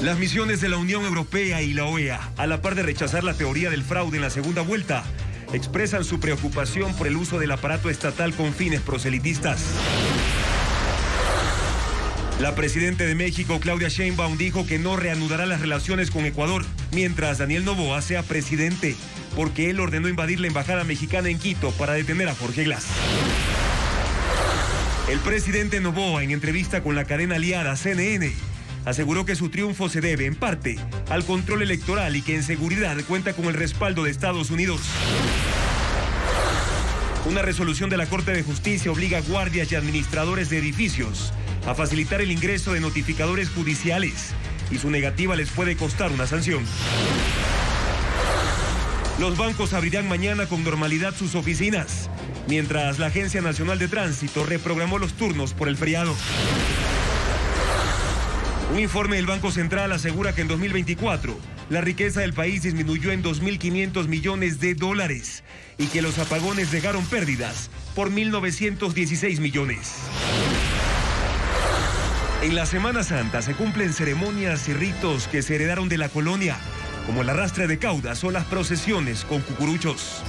Las misiones de la Unión Europea y la OEA, a la par de rechazar la teoría del fraude en la segunda vuelta, expresan su preocupación por el uso del aparato estatal con fines proselitistas. La presidenta de México, Claudia Sheinbaum, dijo que no reanudará las relaciones con Ecuador mientras Daniel Noboa sea presidente, porque él ordenó invadir la embajada mexicana en Quito para detener a Jorge Glass. El presidente Noboa, en entrevista con la cadena aliada CNN, aseguró que su triunfo se debe, en parte, al control electoral y que en seguridad cuenta con el respaldo de Estados Unidos. Una resolución de la Corte de Justicia obliga a guardias y administradores de edificios a facilitar el ingreso de notificadores judiciales y su negativa les puede costar una sanción. Los bancos abrirán mañana con normalidad sus oficinas, mientras la Agencia Nacional de Tránsito reprogramó los turnos por el feriado. Un informe del Banco Central asegura que en 2024 la riqueza del país disminuyó en 2.500 millones de dólares y que los apagones dejaron pérdidas por 1.916 millones. En la Semana Santa se cumplen ceremonias y ritos que se heredaron de la colonia, como el arrastre de caudas o las procesiones con cucuruchos.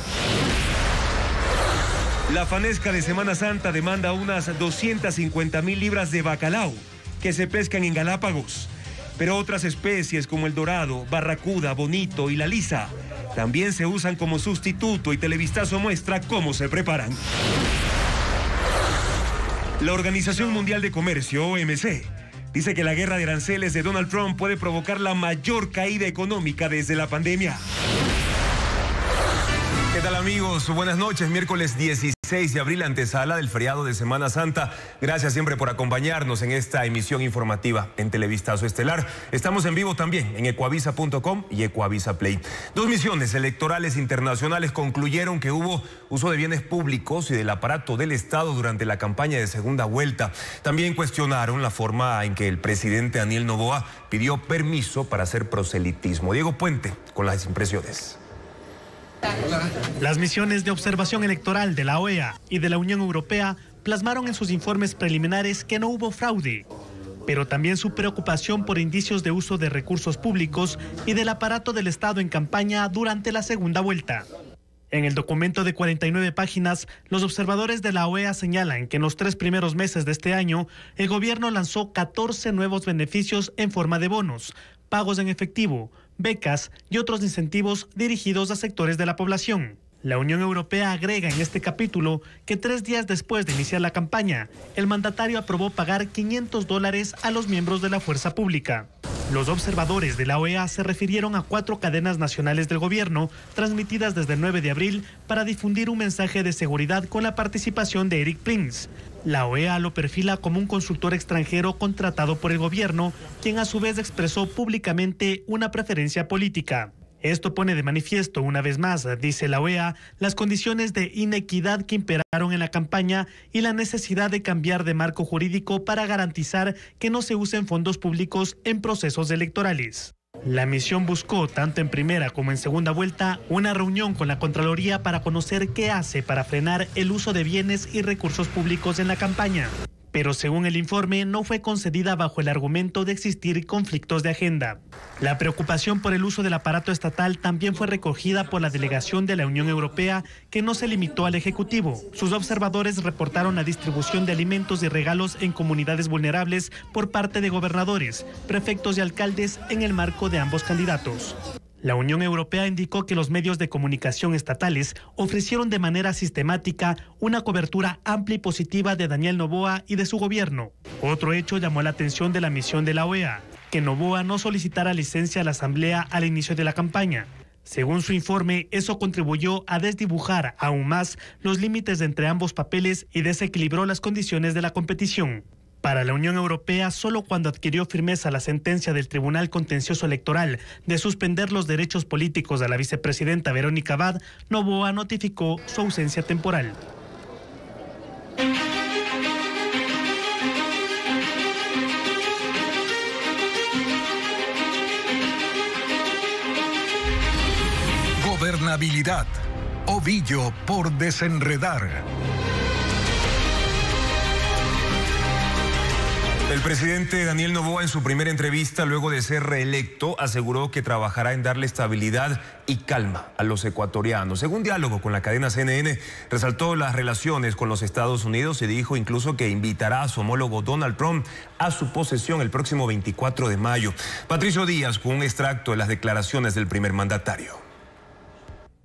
La fanesca de Semana Santa demanda unas 250.000 libras de bacalao que se pescan en Galápagos, pero otras especies como el dorado, barracuda, bonito y la lisa también se usan como sustituto y Televistazo muestra cómo se preparan. La Organización Mundial de Comercio, OMC, dice que la guerra de aranceles de Donald Trump puede provocar la mayor caída económica desde la pandemia. ¿Qué tal, amigos? Buenas noches. Miércoles 16 de abril, antesala del feriado de Semana Santa. Gracias siempre por acompañarnos en esta emisión informativa en Televistazo Estelar. Estamos en vivo también en ecuavisa.com y Ecuavisa Play. Dos misiones electorales internacionales concluyeron que hubo uso de bienes públicos y del aparato del Estado durante la campaña de segunda vuelta. También cuestionaron la forma en que el presidente Daniel Noboa pidió permiso para hacer proselitismo. Diego Puente con las impresiones. Las misiones de observación electoral de la OEA y de la Unión Europea plasmaron en sus informes preliminares que no hubo fraude, pero también su preocupación por indicios de uso de recursos públicos y del aparato del Estado en campaña durante la segunda vuelta. En el documento de 49 páginas, los observadores de la OEA señalan que en los 3 primeros meses de este año, el gobierno lanzó 14 nuevos beneficios en forma de bonos, pagos en efectivo, becas y otros incentivos dirigidos a sectores de la población. La Unión Europea agrega en este capítulo que 3 días después de iniciar la campaña, el mandatario aprobó pagar $500 a los miembros de la fuerza pública. Los observadores de la OEA se refirieron a 4 cadenas nacionales del gobierno, transmitidas desde el 9 de abril, para difundir un mensaje de seguridad con la participación de Eric Prince. La OEA lo perfila como un consultor extranjero contratado por el gobierno, quien a su vez expresó públicamente una preferencia política. Esto pone de manifiesto una vez más, dice la OEA, las condiciones de inequidad que imperaron en la campaña y la necesidad de cambiar de marco jurídico para garantizar que no se usen fondos públicos en procesos electorales. La misión buscó, tanto en primera como en segunda vuelta, una reunión con la Contraloría para conocer qué hace para frenar el uso de bienes y recursos públicos en la campaña. Pero según el informe, no fue concedida bajo el argumento de existir conflictos de agenda. La preocupación por el uso del aparato estatal también fue recogida por la delegación de la Unión Europea, que no se limitó al Ejecutivo. Sus observadores reportaron la distribución de alimentos y regalos en comunidades vulnerables por parte de gobernadores, prefectos y alcaldes en el marco de ambos candidatos. La Unión Europea indicó que los medios de comunicación estatales ofrecieron de manera sistemática una cobertura amplia y positiva de Daniel Noboa y de su gobierno. Otro hecho llamó la atención de la misión de la OEA, que Noboa no solicitara licencia a la Asamblea al inicio de la campaña. Según su informe, eso contribuyó a desdibujar aún más los límites entre ambos papeles y desequilibró las condiciones de la competición. Para la Unión Europea, solo cuando adquirió firmeza la sentencia del Tribunal Contencioso Electoral de suspender los derechos políticos a la vicepresidenta Verónica Abad, Noboa notificó su ausencia temporal. Gobernabilidad. Ovillo por desenredar. El presidente Daniel Noboa, en su primera entrevista luego de ser reelecto, aseguró que trabajará en darle estabilidad y calma a los ecuatorianos. Según diálogo con la cadena CNN, resaltó las relaciones con los Estados Unidos y dijo incluso que invitará a su homólogo Donald Trump a su posesión el próximo 24 de mayo. Patricio Díaz con un extracto de las declaraciones del primer mandatario.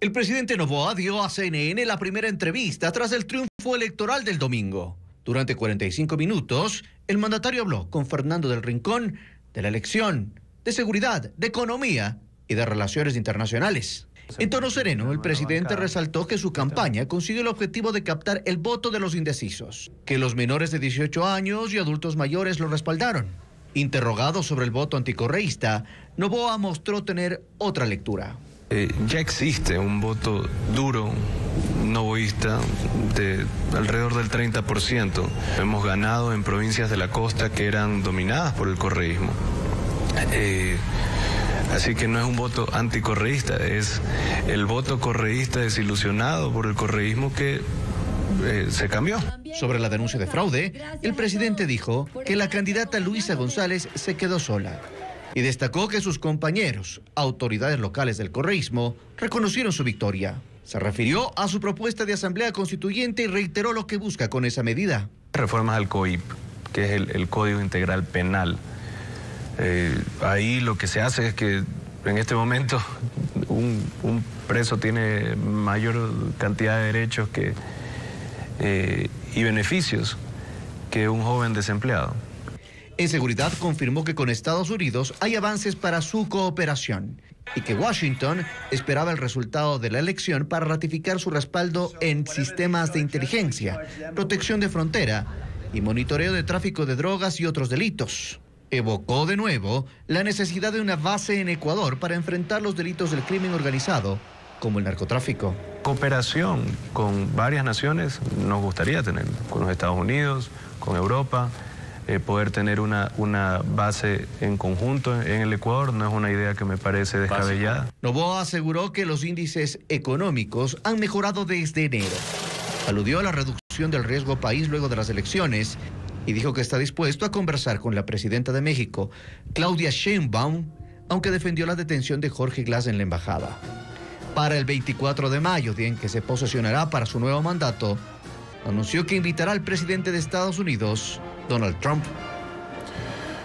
El presidente Noboa dio a CNN la primera entrevista tras el triunfo electoral del domingo. Durante 45 minutos, el mandatario habló con Fernando del Rincón de la elección, de seguridad, de economía y de relaciones internacionales. En tono sereno, el presidente resaltó que su campaña consiguió el objetivo de captar el voto de los indecisos, que los menores de 18 años y adultos mayores lo respaldaron. Interrogado sobre el voto anticorreísta, Noboa mostró tener otra lectura. Ya existe un voto duro noboísta de alrededor del 30%. Hemos ganado en provincias de la costa que eran dominadas por el correísmo. Así que no es un voto anticorreísta, es el voto correísta desilusionado por el correísmo que se cambió. Sobre la denuncia de fraude, el presidente dijo que la candidata Luisa González se quedó sola y destacó que sus compañeros, autoridades locales del correísmo, reconocieron su victoria. Se refirió a su propuesta de asamblea constituyente y reiteró lo que busca con esa medida. Reformas al COIP, que es el Código Integral Penal. Ahí lo que se hace es que en este momento un preso tiene mayor cantidad de derechos y beneficios que un joven desempleado. En seguridad confirmó que con Estados Unidos hay avances para su cooperación y que Washington esperaba el resultado de la elección para ratificar su respaldo en sistemas de inteligencia, protección de frontera y monitoreo de tráfico de drogas y otros delitos. Evocó de nuevo la necesidad de una base en Ecuador para enfrentar los delitos del crimen organizado, como el narcotráfico. Cooperación con varias naciones nos gustaría tener, con los Estados Unidos, con Europa. Poder tener una base en conjunto en el Ecuador no es una idea que me parece descabellada. Noboa aseguró que los índices económicos han mejorado desde enero. Aludió a la reducción del riesgo país luego de las elecciones y dijo que está dispuesto a conversar con la presidenta de México, Claudia Sheinbaum, aunque defendió la detención de Jorge Glass en la embajada. Para el 24 de mayo, día en que se posesionará para su nuevo mandato, anunció que invitará al presidente de Estados Unidos, Donald Trump.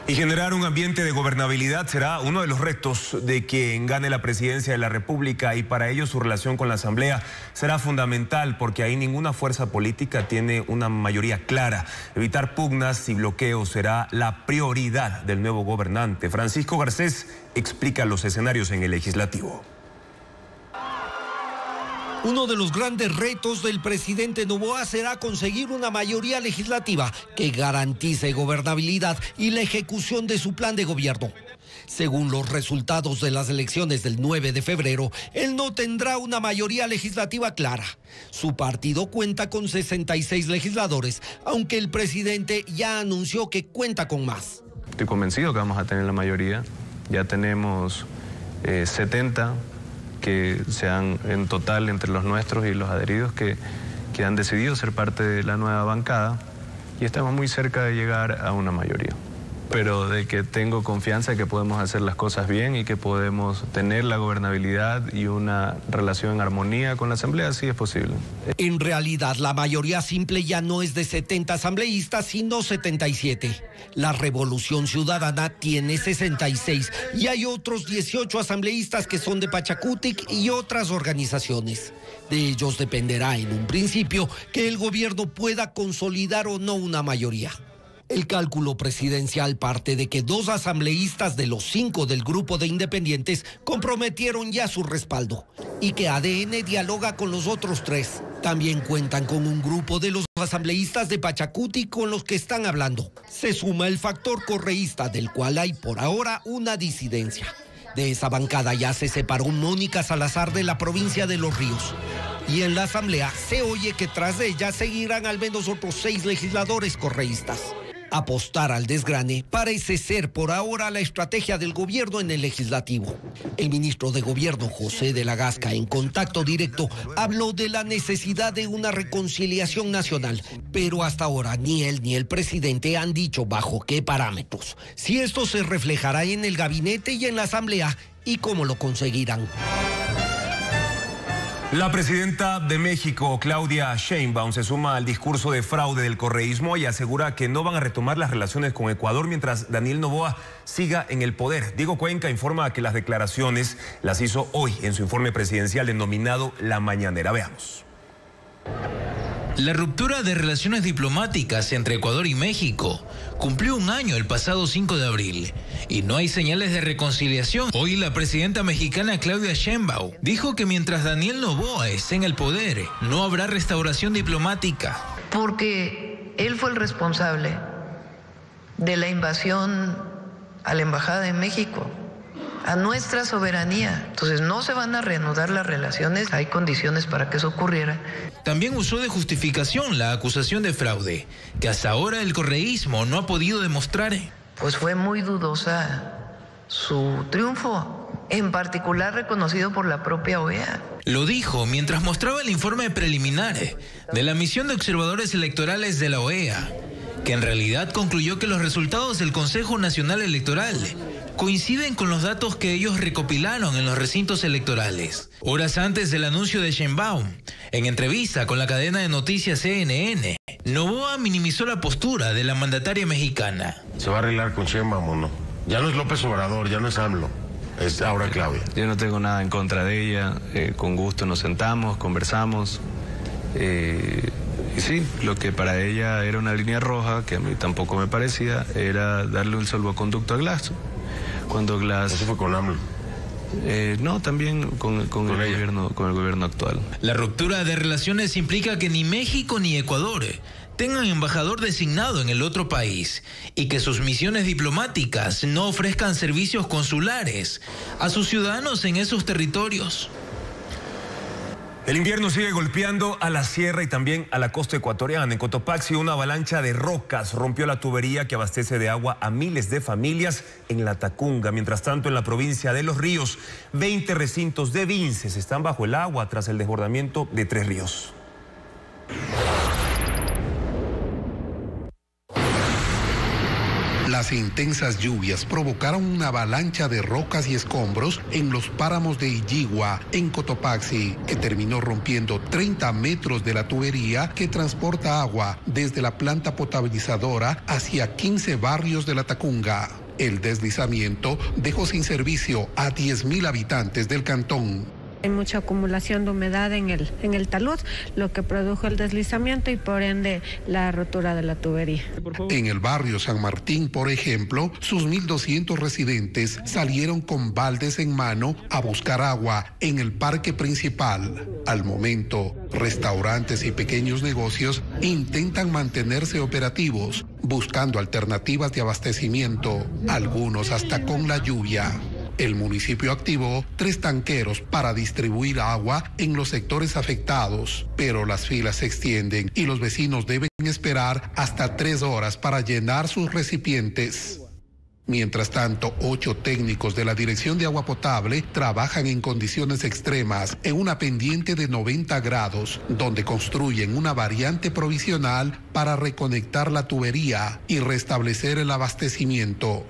Y generar un ambiente de gobernabilidad será uno de los retos de quien gane la presidencia de la República, y para ello su relación con la Asamblea será fundamental, porque ahí ninguna fuerza política tiene una mayoría clara. Evitar pugnas y bloqueos será la prioridad del nuevo gobernante. Francisco Garcés explica los escenarios en el legislativo. Uno de los grandes retos del presidente Noboa será conseguir una mayoría legislativa que garantice gobernabilidad y la ejecución de su plan de gobierno. Según los resultados de las elecciones del 9 de febrero, él no tendrá una mayoría legislativa clara. Su partido cuenta con 66 legisladores, aunque el presidente ya anunció que cuenta con más. Estoy convencido que vamos a tener la mayoría. Ya tenemos 70 que sean en total entre los nuestros y los adheridos que han decidido ser parte de la nueva bancada, y estamos muy cerca de llegar a una mayoría. Pero de que tengo confianza de que podemos hacer las cosas bien y que podemos tener la gobernabilidad y una relación en armonía con la Asamblea, sí es posible. En realidad, la mayoría simple ya no es de 70 asambleístas, sino 77. La Revolución Ciudadana tiene 66 y hay otros 18 asambleístas que son de Pachacutic y otras organizaciones. De ellos dependerá en un principio que el gobierno pueda consolidar o no una mayoría. El cálculo presidencial parte de que 2 asambleístas de los 5 del grupo de independientes comprometieron ya su respaldo y que ADN dialoga con los otros 3. También cuentan con un grupo de los asambleístas de Pachacuti con los que están hablando. Se suma el factor correísta, del cual hay por ahora una disidencia. De esa bancada ya se separó Mónica Salazar de la provincia de Los Ríos. Y en la asamblea se oye que tras de ella seguirán al menos otros 6 legisladores correístas. Apostar al desgrane parece ser por ahora la estrategia del gobierno en el legislativo. El ministro de Gobierno, José de la Gasca, en contacto directo, habló de la necesidad de una reconciliación nacional, pero hasta ahora ni él ni el presidente han dicho bajo qué parámetros, si esto se reflejará en el gabinete y en la Asamblea y cómo lo conseguirán. La presidenta de México, Claudia Sheinbaum, se suma al discurso de fraude del correísmo y asegura que no van a retomar las relaciones con Ecuador mientras Daniel Noboa siga en el poder. Diego Cuenca informa que las declaraciones las hizo hoy en su informe presidencial denominado La Mañanera. Veamos. La ruptura de relaciones diplomáticas entre Ecuador y México cumplió un año el pasado 5 de abril y no hay señales de reconciliación. Hoy la presidenta mexicana Claudia Sheinbaum dijo que mientras Daniel Noboa esté en el poder, no habrá restauración diplomática. Porque él fue el responsable de la invasión a la Embajada de México, a nuestra soberanía. Entonces no se van a reanudar las relaciones, hay condiciones para que eso ocurriera. También usó de justificación la acusación de fraude, que hasta ahora el correísmo no ha podido demostrar. Pues fue muy dudosa su triunfo, en particular reconocido por la propia OEA. Lo dijo mientras mostraba el informe preliminar de la misión de observadores electorales de la OEA, que en realidad concluyó que los resultados del Consejo Nacional Electoral coinciden con los datos que ellos recopilaron en los recintos electorales. Horas antes del anuncio de Sheinbaum, en entrevista con la cadena de noticias CNN, Noboa minimizó la postura de la mandataria mexicana. ¿Se va a arreglar con Sheinbaum o no? Ya no es López Obrador, ya no es AMLO, es ahora Claudia. Yo no tengo nada en contra de ella, con gusto nos sentamos, conversamos. Y sí, lo que para ella era una línea roja, que a mí tampoco me parecía, era darle un salvoconducto a Glass. Cuando Glass... ¿Eso fue con AMLO? No, también con el gobierno actual. La ruptura de relaciones implica que ni México ni Ecuador tengan embajador designado en el otro país y que sus misiones diplomáticas no ofrezcan servicios consulares a sus ciudadanos en esos territorios. El invierno sigue golpeando a la sierra y también a la costa ecuatoriana. En Cotopaxi, una avalancha de rocas rompió la tubería que abastece de agua a miles de familias en La Tacunga. Mientras tanto, en la provincia de Los Ríos, 20 recintos de Vinces están bajo el agua tras el desbordamiento de 3 ríos. Las intensas lluvias provocaron una avalancha de rocas y escombros en los páramos de Illigua, en Cotopaxi, que terminó rompiendo 30 metros de la tubería que transporta agua desde la planta potabilizadora hacia 15 barrios de La Tacunga. El deslizamiento dejó sin servicio a 10.000 habitantes del cantón. Hay mucha acumulación de humedad en el talud, lo que produjo el deslizamiento y por ende la rotura de la tubería. En el barrio San Martín, por ejemplo, sus 1.200 residentes salieron con baldes en mano a buscar agua en el parque principal. Al momento, restaurantes y pequeños negocios intentan mantenerse operativos, buscando alternativas de abastecimiento, algunos hasta con la lluvia. El municipio activó 3 tanqueros para distribuir agua en los sectores afectados, pero las filas se extienden y los vecinos deben esperar hasta 3 horas para llenar sus recipientes. Mientras tanto, 8 técnicos de la Dirección de Agua Potable trabajan en condiciones extremas en una pendiente de 90 grados, donde construyen una variante provisional para reconectar la tubería y restablecer el abastecimiento.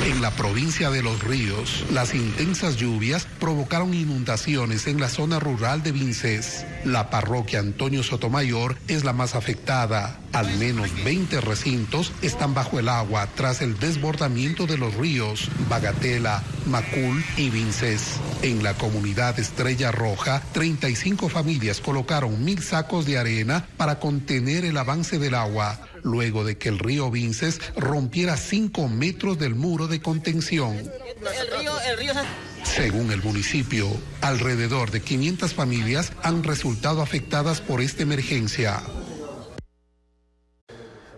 En la provincia de Los Ríos, las intensas lluvias provocaron inundaciones en la zona rural de Vinces. La parroquia Antonio Sotomayor es la más afectada. Al menos 20 recintos están bajo el agua tras el desbordamiento de los ríos Bagatela, Macul y Vinces. En la comunidad Estrella Roja, 35 familias colocaron 1.000 sacos de arena para contener el avance del agua, luego de que el río Vinces rompiera 5 metros del muro de contención. Según el municipio, alrededor de 500 familias han resultado afectadas por esta emergencia.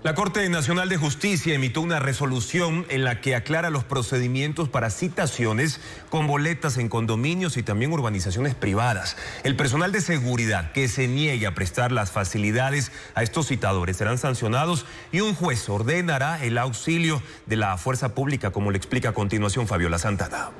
La Corte Nacional de Justicia emitió una resolución en la que aclara los procedimientos para citaciones con boletas en condominios y también urbanizaciones privadas. El personal de seguridad que se niegue a prestar las facilidades a estos citadores serán sancionados y un juez ordenará el auxilio de la fuerza pública, como le explica a continuación Fabiola Santana.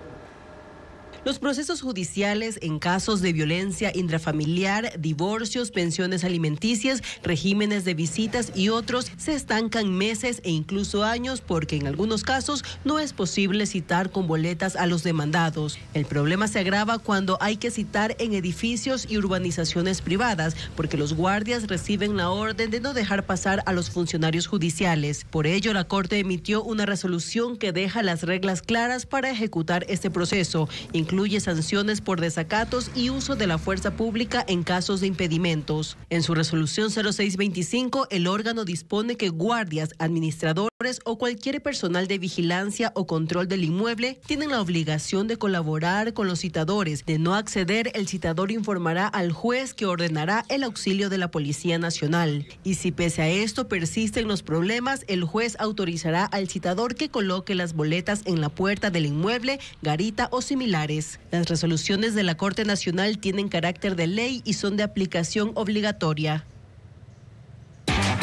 Los procesos judiciales en casos de violencia intrafamiliar, divorcios, pensiones alimenticias, regímenes de visitas y otros se estancan meses e incluso años porque en algunos casos no es posible citar con boletas a los demandados. El problema se agrava cuando hay que citar en edificios y urbanizaciones privadas porque los guardias reciben la orden de no dejar pasar a los funcionarios judiciales. Por ello, la Corte emitió una resolución que deja las reglas claras para ejecutar este proceso. Incluye sanciones por desacatos y uso de la fuerza pública en casos de impedimentos. En su resolución 0625, el órgano dispone que guardias, administradores o cualquier personal de vigilancia o control del inmueble tienen la obligación de colaborar con los citadores. De no acceder, el citador informará al juez que ordenará el auxilio de la Policía Nacional. Y si pese a esto persisten los problemas, el juez autorizará al citador que coloque las boletas en la puerta del inmueble, garita o similares. Las resoluciones de la Corte Nacional tienen carácter de ley y son de aplicación obligatoria.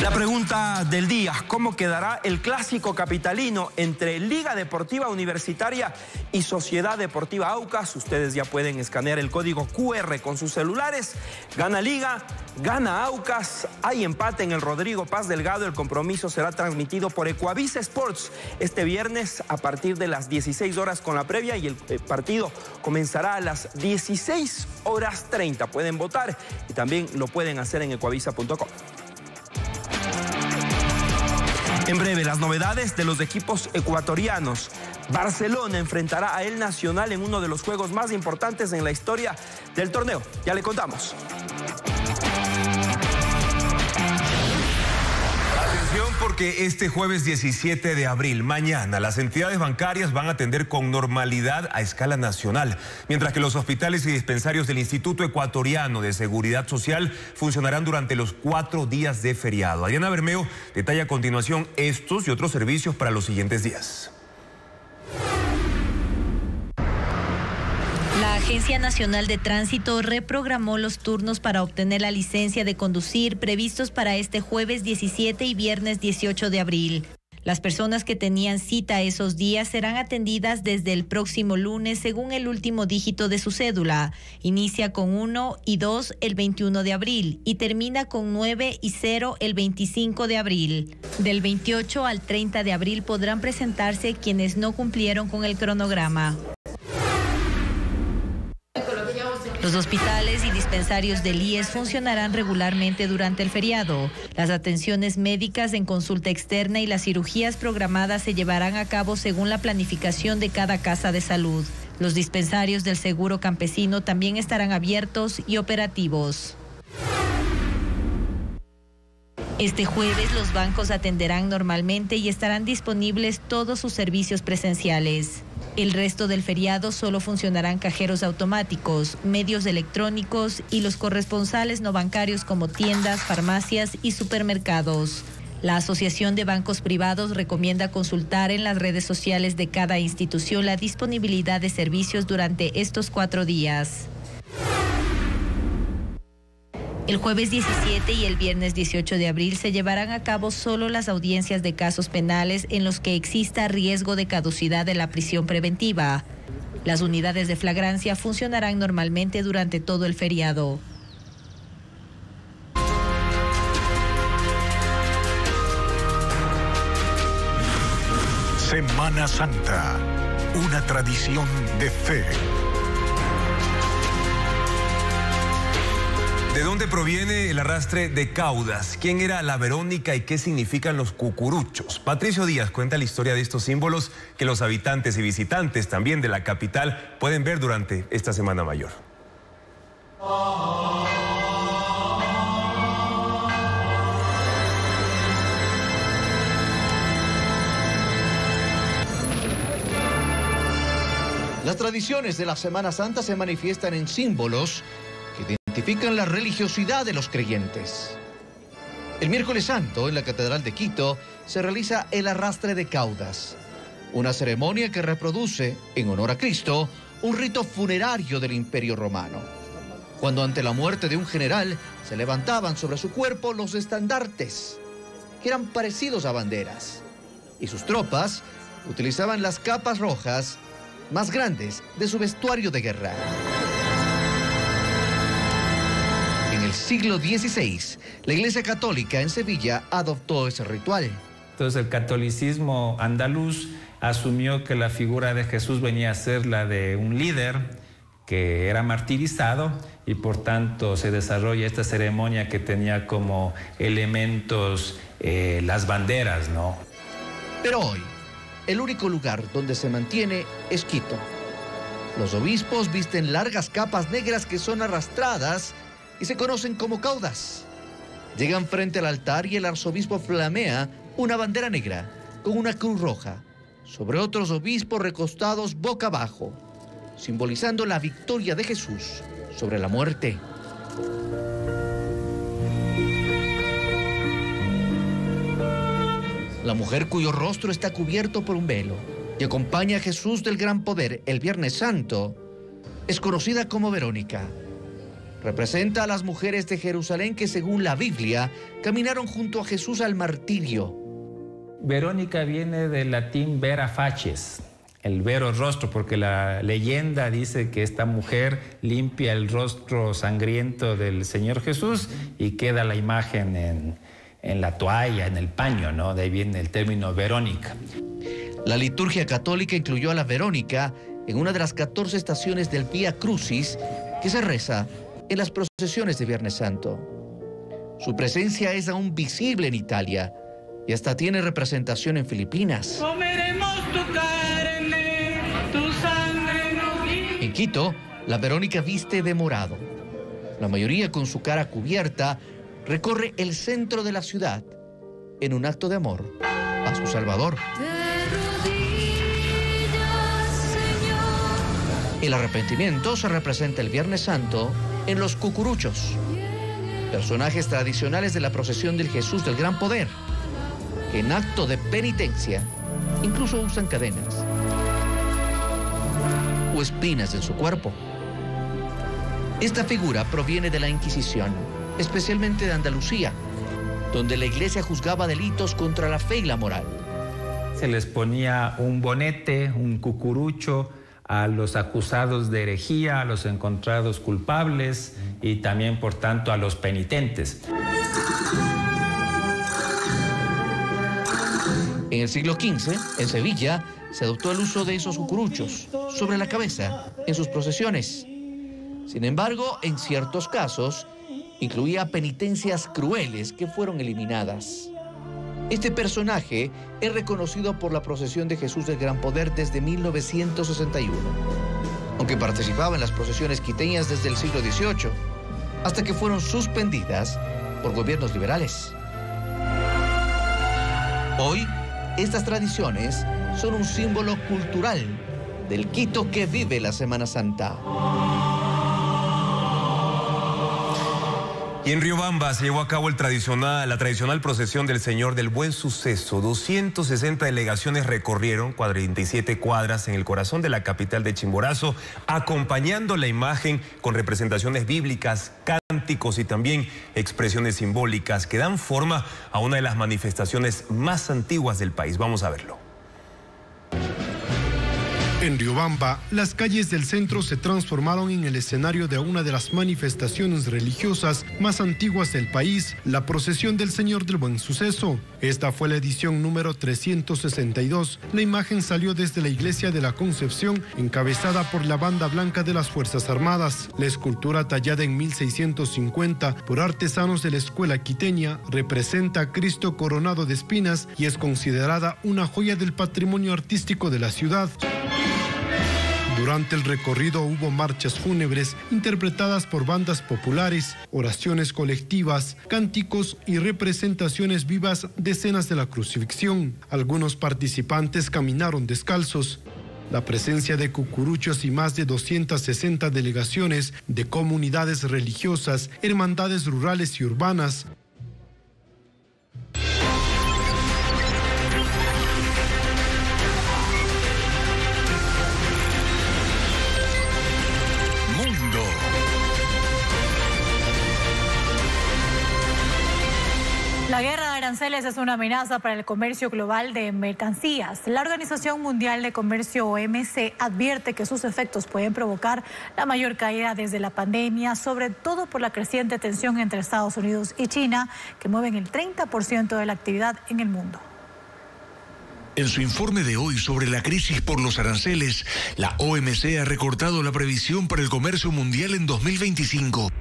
La pregunta del día: ¿cómo quedará el clásico capitalino entre Liga Deportiva Universitaria y Sociedad Deportiva Aucas? Ustedes ya pueden escanear el código QR con sus celulares. Gana Liga, gana Aucas. Hay empate en el Rodrigo Paz Delgado. El compromiso será transmitido por Ecuavisa Sports este viernes a partir de las 16 horas con la previa y el partido comenzará a las 16:30. Pueden votar y también lo pueden hacer en ecuavisa.com. En breve, las novedades de los equipos ecuatorianos. Barcelona enfrentará a El Nacional en uno de los juegos más importantes en la historia del torneo. Ya le contamos. Porque este jueves 17 de abril, mañana, las entidades bancarias van a atender con normalidad a escala nacional, mientras que los hospitales y dispensarios del Instituto Ecuatoriano de Seguridad Social funcionarán durante los 4 días de feriado. Adriana Bermeo detalla a continuación estos y otros servicios para los siguientes días. La Agencia Nacional de Tránsito reprogramó los turnos para obtener la licencia de conducir previstos para este jueves 17 y viernes 18 de abril. Las personas que tenían cita esos días serán atendidas desde el próximo lunes según el último dígito de su cédula. Inicia con 1 y 2 el 21 de abril y termina con 9 y 0 el 25 de abril. Del 28 al 30 de abril podrán presentarse quienes no cumplieron con el cronograma. Los hospitales y dispensarios del IES funcionarán regularmente durante el feriado. Las atenciones médicas en consulta externa y las cirugías programadas se llevarán a cabo según la planificación de cada casa de salud. Los dispensarios del Seguro Campesino también estarán abiertos y operativos. Este jueves los bancos atenderán normalmente y estarán disponibles todos sus servicios presenciales. El resto del feriado solo funcionarán cajeros automáticos, medios electrónicos y los corresponsales no bancarios como tiendas, farmacias y supermercados. La Asociación de Bancos Privados recomienda consultar en las redes sociales de cada institución la disponibilidad de servicios durante estos 4 días. El jueves 17 y el viernes 18 de abril se llevarán a cabo solo las audiencias de casos penales en los que exista riesgo de caducidad de la prisión preventiva. Las unidades de flagrancia funcionarán normalmente durante todo el feriado. Semana Santa, una tradición de fe. ¿De dónde proviene el arrastre de caudas? ¿Quién era la Verónica y qué significan los cucuruchos? Patricio Díaz cuenta la historia de estos símbolos que los habitantes y visitantes también de la capital pueden ver durante esta Semana Mayor. Las tradiciones de la Semana Santa se manifiestan en símbolos que identifican la religiosidad de los creyentes. El miércoles santo, en la Catedral de Quito, se realiza el arrastre de caudas, una ceremonia que reproduce, en honor a Cristo, un rito funerario del Imperio Romano, cuando ante la muerte de un general se levantaban sobre su cuerpo los estandartes, que eran parecidos a banderas, y sus tropas utilizaban las capas rojas más grandes de su vestuario de guerra. En el siglo XVI, la Iglesia Católica en Sevilla adoptó ese ritual. Entonces el catolicismo andaluz asumió que la figura de Jesús venía a ser la de un líder que era martirizado y por tanto se desarrolla esta ceremonia que tenía como elementos las banderas, ¿no? Pero hoy, el único lugar donde se mantiene es Quito. Los obispos visten largas capas negras que son arrastradas y se conocen como caudas. Llegan frente al altar y el arzobispo flamea una bandera negra con una cruz roja sobre otros obispos recostados boca abajo, simbolizando la victoria de Jesús sobre la muerte. La mujer cuyo rostro está cubierto por un velo y acompaña a Jesús del Gran Poder el Viernes Santo es conocida como Verónica. Representa a las mujeres de Jerusalén que, según la Biblia, caminaron junto a Jesús al martirio. Verónica viene del latín vera facies, el vero rostro, porque la leyenda dice que esta mujer limpia el rostro sangriento del Señor Jesús y queda la imagen en la toalla, en el paño, ¿no? De ahí viene el término Verónica. La liturgia católica incluyó a la Verónica en una de las 14 estaciones del Vía Crucis que se reza en las procesiones de Viernes Santo. Su presencia es aún visible en Italia y hasta tiene representación en Filipinas. Comeremos tu carne, tu sangre. En Quito, la Verónica viste de morado. La mayoría con su cara cubierta recorre el centro de la ciudad en un acto de amor a su Salvador. El arrepentimiento se representa el Viernes Santo en los cucuruchos, personajes tradicionales de la procesión del Jesús del Gran Poder, que en acto de penitencia incluso usan cadenas o espinas en su cuerpo. Esta figura proviene de la Inquisición, especialmente de Andalucía, donde la iglesia juzgaba delitos contra la fe y la moral. Se les ponía un bonete, un cucurucho a los acusados de herejía, a los encontrados culpables y también, por tanto, a los penitentes. En el siglo XV, en Sevilla, se adoptó el uso de esos cucuruchos sobre la cabeza en sus procesiones. Sin embargo, en ciertos casos, incluía penitencias crueles que fueron eliminadas. Este personaje es reconocido por la procesión de Jesús del Gran Poder desde 1961, aunque participaba en las procesiones quiteñas desde el siglo XVIII, hasta que fueron suspendidas por gobiernos liberales. Hoy, estas tradiciones son un símbolo cultural del Quito que vive la Semana Santa. Y en Riobamba se llevó a cabo la tradicional procesión del Señor del Buen Suceso. 260 delegaciones recorrieron 47 cuadras en el corazón de la capital de Chimborazo, acompañando la imagen con representaciones bíblicas, cánticos y también expresiones simbólicas que dan forma a una de las manifestaciones más antiguas del país. Vamos a verlo. En Riobamba, las calles del centro se transformaron en el escenario de una de las manifestaciones religiosas más antiguas del país, la procesión del Señor del Buen Suceso. Esta fue la edición número 362. La imagen salió desde la Iglesia de la Concepción, encabezada por la Banda Blanca de las Fuerzas Armadas. La escultura, tallada en 1650 por artesanos de la escuela quiteña, representa a Cristo coronado de espinas y es considerada una joya del patrimonio artístico de la ciudad. Durante el recorrido hubo marchas fúnebres interpretadas por bandas populares, oraciones colectivas, cánticos y representaciones vivas de escenas de la crucifixión. Algunos participantes caminaron descalzos. La presencia de cucuruchos y más de 260 delegaciones de comunidades religiosas, hermandades rurales y urbanas La guerra de aranceles es una amenaza para el comercio global de mercancías. La Organización Mundial de Comercio, OMC, advierte que sus efectos pueden provocar la mayor caída desde la pandemia, sobre todo por la creciente tensión entre Estados Unidos y China, que mueven el 30% de la actividad en el mundo. En su informe de hoy sobre la crisis por los aranceles, la OMC ha recortado la previsión para el comercio mundial en 2025.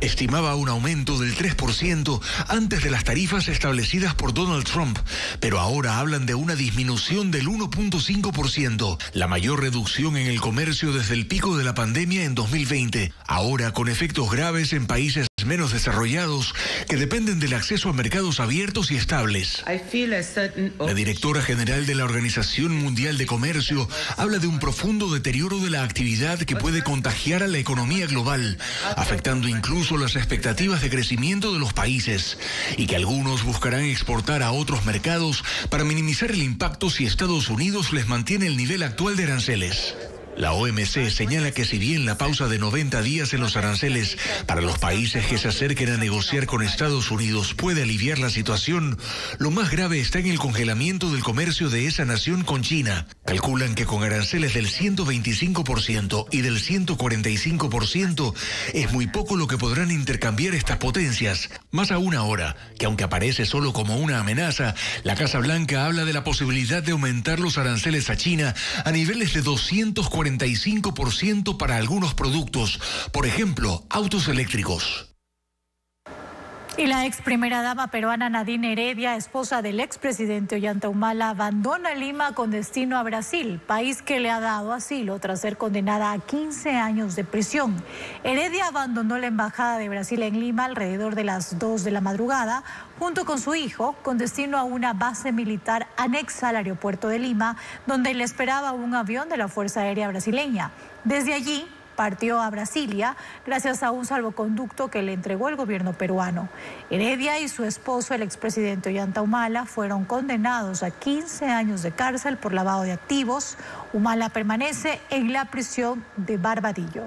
Estimaba un aumento del 3% antes de las tarifas establecidas por Donald Trump, pero ahora hablan de una disminución del 1.5%, la mayor reducción en el comercio desde el pico de la pandemia en 2020, ahora con efectos graves en países menos desarrollados que dependen del acceso a mercados abiertos y estables. La directora general de la Organización Mundial de Comercio habla de un profundo deterioro de la actividad que puede contagiar a la economía global, afectando incluso las expectativas de crecimiento de los países, y que algunos buscarán exportar a otros mercados para minimizar el impacto si Estados Unidos les mantiene el nivel actual de aranceles. La OMC señala que si bien la pausa de 90 días en los aranceles para los países que se acerquen a negociar con Estados Unidos puede aliviar la situación, lo más grave está en el congelamiento del comercio de esa nación con China. Calculan que con aranceles del 125% y del 145% es muy poco lo que podrán intercambiar estas potencias. Más aún ahora, que aunque aparece solo como una amenaza, la Casa Blanca habla de la posibilidad de aumentar los aranceles a China a niveles de 245% para algunos productos, por ejemplo, autos eléctricos. Y la ex primera dama peruana Nadine Heredia, esposa del expresidente Ollanta Humala, abandona Lima con destino a Brasil, país que le ha dado asilo tras ser condenada a 15 años de prisión. Heredia abandonó la embajada de Brasil en Lima alrededor de las 2 de la madrugada, junto con su hijo, con destino a una base militar anexa al aeropuerto de Lima, donde le esperaba un avión de la Fuerza Aérea Brasileña. Desde allí partió a Brasilia gracias a un salvoconducto que le entregó el gobierno peruano. Heredia y su esposo, el expresidente Ollanta Humala, fueron condenados a 15 años de cárcel por lavado de activos. Humala permanece en la prisión de Barbadillo.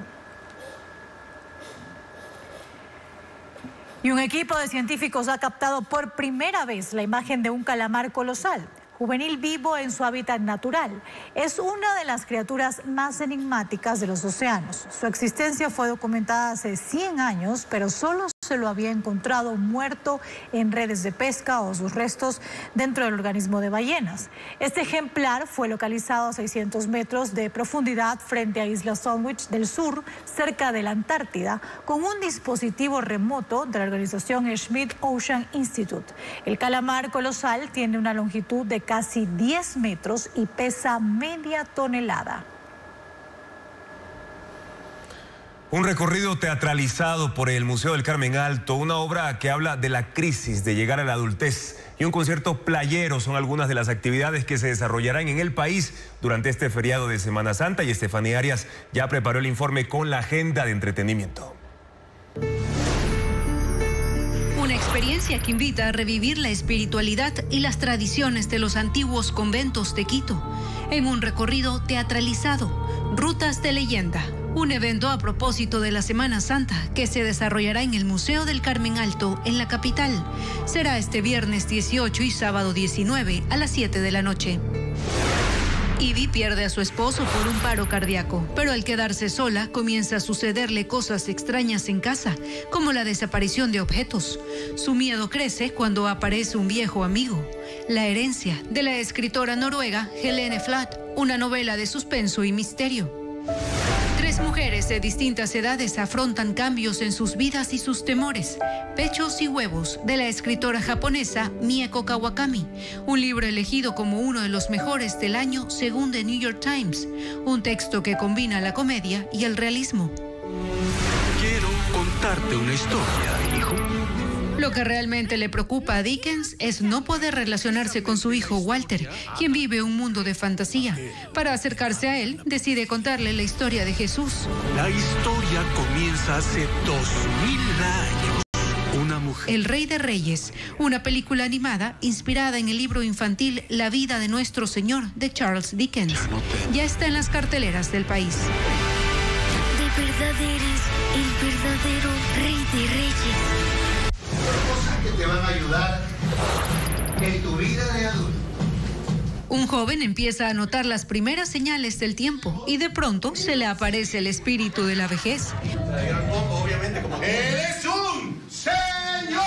Y un equipo de científicos ha captado por primera vez la imagen de un calamar colosal, juvenil vivo en su hábitat natural. Es una de las criaturas más enigmáticas de los océanos. Su existencia fue documentada hace 100 años, pero solo se lo había encontrado muerto en redes de pesca o sus restos dentro del organismo de ballenas. Este ejemplar fue localizado a 600 metros de profundidad frente a Isla Sandwich del Sur, cerca de la Antártida, con un dispositivo remoto de la organización Schmidt Ocean Institute. El calamar colosal tiene una longitud de casi 10 metros y pesa media tonelada. Un recorrido teatralizado por el Museo del Carmen Alto, una obra que habla de la crisis de llegar a la adultez, y un concierto playero son algunas de las actividades que se desarrollarán en el país durante este feriado de Semana Santa, y Estefanía Arias ya preparó el informe con la agenda de entretenimiento. Una experiencia que invita a revivir la espiritualidad y las tradiciones de los antiguos conventos de Quito en un recorrido teatralizado, Rutas de Leyenda. Un evento a propósito de la Semana Santa que se desarrollará en el Museo del Carmen Alto en la capital. Será este viernes 18 y sábado 19 a las 7 de la noche. Ivy pierde a su esposo por un paro cardíaco, pero al quedarse sola comienza a sucederle cosas extrañas en casa, como la desaparición de objetos. Su miedo crece cuando aparece un viejo amigo. La herencia, de la escritora noruega Helene Flatt, una novela de suspenso y misterio. 3 mujeres de distintas edades afrontan cambios en sus vidas y sus temores. Pechos y huevos, de la escritora japonesa Mieko Kawakami, un libro elegido como uno de los mejores del año según The New York Times, un texto que combina la comedia y el realismo. Quiero contarte una historia, hijo. Lo que realmente le preocupa a Dickens es no poder relacionarse con su hijo Walter, quien vive un mundo de fantasía. Para acercarse a él, decide contarle la historia de Jesús. La historia comienza hace 2000 años. Una mujer. El Rey de Reyes, una película animada inspirada en el libro infantil La vida de nuestro Señor de Charles Dickens. Ya está en las carteleras del país. De verdad eres el verdadero Rey de Reyes. Cosas que te van a ayudar en tu vida de adulto. Un joven empieza a notar las primeras señales del tiempo y de pronto se le aparece el espíritu de la vejez. ¡Eres un señor!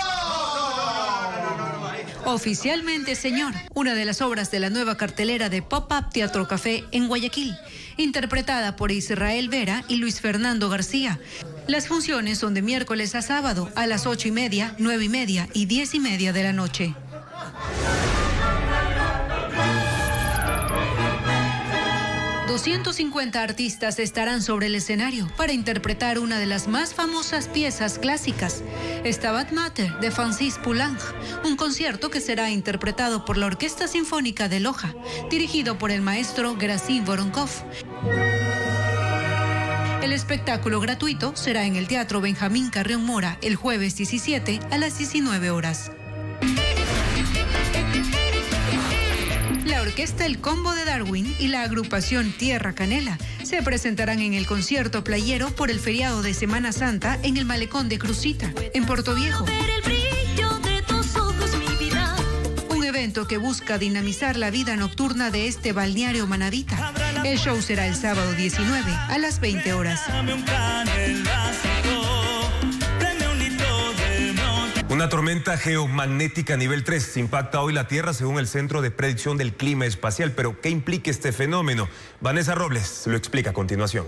Oficialmente Señor, una de las obras de la nueva cartelera de Pop-Up Teatro Café en Guayaquil, interpretada por Israel Vera y Luis Fernando García. Las funciones son de miércoles a sábado a las 8:30, 9:30 y 10:30 de la noche. ...250 artistas estarán sobre el escenario para interpretar una de las más famosas piezas clásicas, Stabat Mater de Francis Poulenc, un concierto que será interpretado por la Orquesta Sinfónica de Loja, dirigido por el maestro Gerasim Voronkov. El espectáculo gratuito será en el Teatro Benjamín Carrión Mora el jueves 17 a las 19 horas. La orquesta El Combo de Darwin y la agrupación Tierra Canela se presentarán en el concierto playero por el feriado de Semana Santa en el Malecón de Crucita, en Portoviejo. Un evento que busca dinamizar la vida nocturna de este balneario manabita. El show será el sábado 19 a las 20 horas. Una tormenta geomagnética nivel 3 impacta hoy la Tierra según el Centro de Predicción del Clima Espacial. Pero, ¿qué implica este fenómeno? Vanessa Robles lo explica a continuación.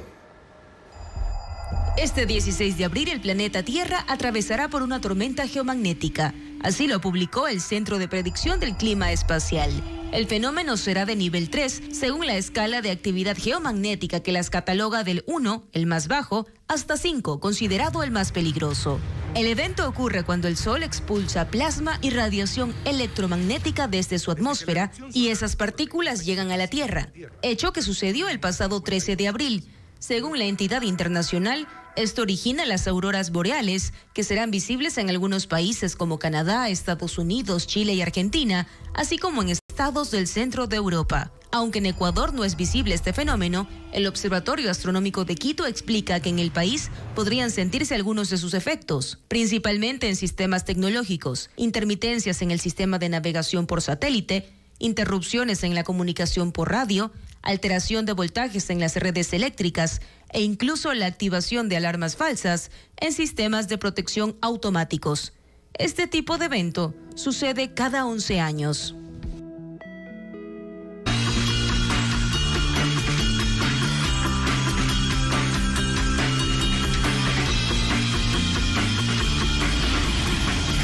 Este 16 de abril el planeta Tierra atravesará por una tormenta geomagnética. Así lo publicó el Centro de Predicción del Clima Espacial. El fenómeno será de nivel 3 según la escala de actividad geomagnética que las cataloga del 1, el más bajo, hasta 5, considerado el más peligroso. El evento ocurre cuando el Sol expulsa plasma y radiación electromagnética desde su atmósfera y esas partículas llegan a la Tierra, hecho que sucedió el pasado 13 de abril. Según la entidad internacional, esto origina las auroras boreales, que serán visibles en algunos países como Canadá, Estados Unidos, Chile y Argentina, así como en estados del centro de Europa. Aunque en Ecuador no es visible este fenómeno, el Observatorio Astronómico de Quito explica que en el país podrían sentirse algunos de sus efectos, principalmente en sistemas tecnológicos, intermitencias en el sistema de navegación por satélite, interrupciones en la comunicación por radio, alteración de voltajes en las redes eléctricas e incluso la activación de alarmas falsas en sistemas de protección automáticos. Este tipo de evento sucede cada 11 años.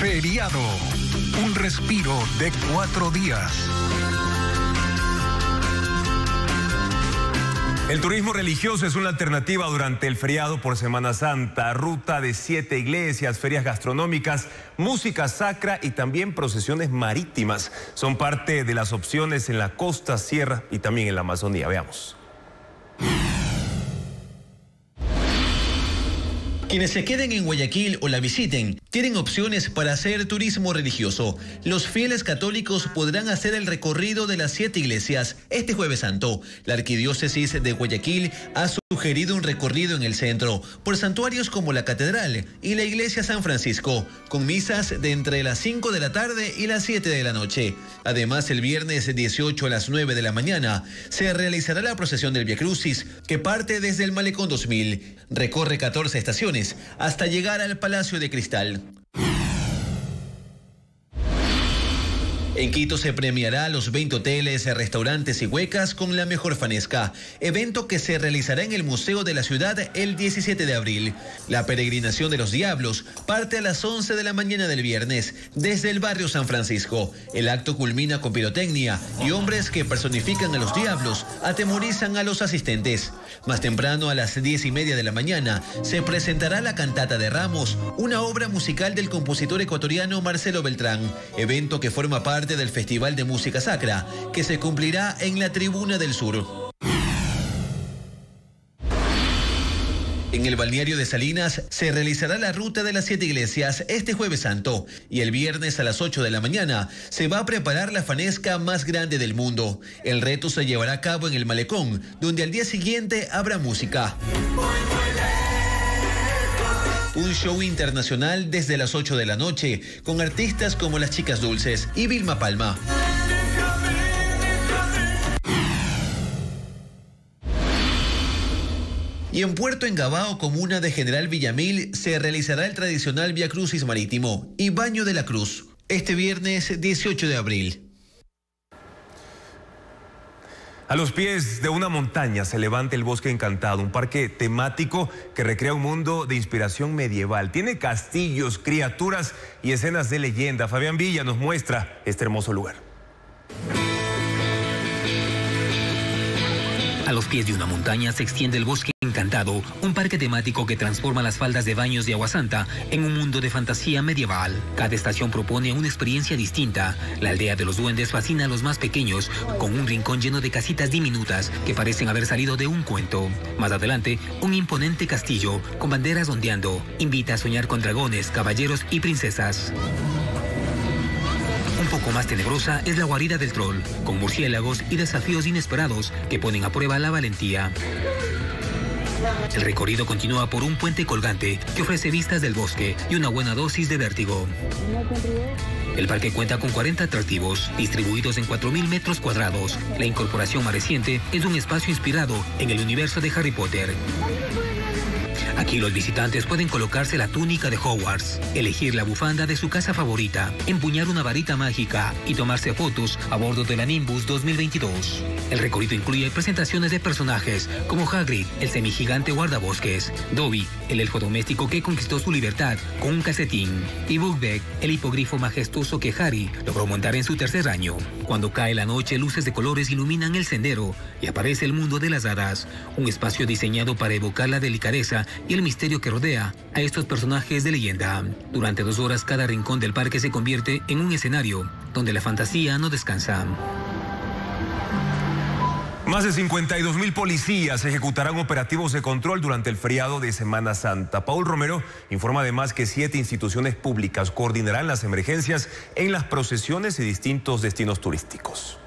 Feriado, un respiro de 4 días. El turismo religioso es una alternativa durante el feriado por Semana Santa. Ruta de 7 iglesias, ferias gastronómicas, música sacra y también procesiones marítimas. Son parte de las opciones en la costa, sierra y también en la Amazonía. Veamos. Quienes se queden en Guayaquil o la visiten tienen opciones para hacer turismo religioso. Los fieles católicos podrán hacer el recorrido de las 7 iglesias este Jueves Santo. La Arquidiócesis de Guayaquil ha sugerido un recorrido en el centro por santuarios como la Catedral y la Iglesia San Francisco, con misas de entre las 5 de la tarde y las 7 de la noche. Además, el viernes 18 a las 9 de la mañana se realizará la procesión del Vía Crucis, que parte desde el Malecón 2000. Recorre 14 estaciones hasta llegar al Palacio de Cristal. En Quito se premiará a los 20 hoteles, restaurantes y huecas con la mejor fanesca, evento que se realizará en el Museo de la Ciudad el 17 de abril. La peregrinación de los diablos parte a las 11 de la mañana del viernes desde el barrio San Francisco. El acto culmina con pirotecnia y hombres que personifican a los diablos atemorizan a los asistentes. Más temprano, a las 10:30 de la mañana, se presentará la Cantata de Ramos, una obra musical del compositor ecuatoriano Marcelo Beltrán, evento que forma parte del Festival de Música Sacra, que se cumplirá en la Tribuna del Sur. En el balneario de Salinas se realizará la ruta de las 7 iglesias este Jueves Santo y el viernes a las 8 de la mañana se va a preparar la fanesca más grande del mundo. El reto se llevará a cabo en el Malecón, donde al día siguiente habrá música. un show internacional desde las 8 de la noche, con artistas como las Chicas Dulces y Vilma Palma. Y en Puerto Engabao, comuna de General Villamil, se realizará el tradicional Vía Crucis marítimo y Baño de la Cruz, este viernes 18 de abril. A los pies de una montaña se levanta el Bosque Encantado, un parque temático que recrea un mundo de inspiración medieval. Tiene castillos, criaturas y escenas de leyenda. Fabián Villa nos muestra este hermoso lugar. A los pies de una montaña se extiende el Bosque Encantado, un parque temático que transforma las faldas de baños de Agua Santa en un mundo de fantasía medieval. Cada estación propone una experiencia distinta. La aldea de los duendes fascina a los más pequeños, con un rincón lleno de casitas diminutas que parecen haber salido de un cuento. Más adelante, un imponente castillo con banderas ondeando invita a soñar con dragones, caballeros y princesas. Un poco más tenebrosa es la guarida del troll, con murciélagos y desafíos inesperados que ponen a prueba la valentía. El recorrido continúa por un puente colgante que ofrece vistas del bosque y una buena dosis de vértigo. El parque cuenta con 40 atractivos, distribuidos en 4.000 metros cuadrados. La incorporación más reciente es un espacio inspirado en el universo de Harry Potter. Aquí los visitantes pueden colocarse la túnica de Hogwarts, elegir la bufanda de su casa favorita, empuñar una varita mágica y tomarse fotos a bordo de la Nimbus 2022. El recorrido incluye presentaciones de personajes como Hagrid, el semigigante guardabosques, Dobby, el elfo doméstico que conquistó su libertad con un calcetín, y Buckbeak, el hipogrifo majestuoso que Harry logró montar en su tercer año. Cuando cae la noche, luces de colores iluminan el sendero y aparece el mundo de las hadas, un espacio diseñado para evocar la delicadeza y el misterio que rodea a estos personajes de leyenda. Durante 2 horas cada rincón del parque se convierte en un escenario donde la fantasía no descansa. Más de 52.000 policías ejecutarán operativos de control durante el feriado de Semana Santa. Paul Romero informa además que 7 instituciones públicas coordinarán las emergencias en las procesiones y distintos destinos turísticos.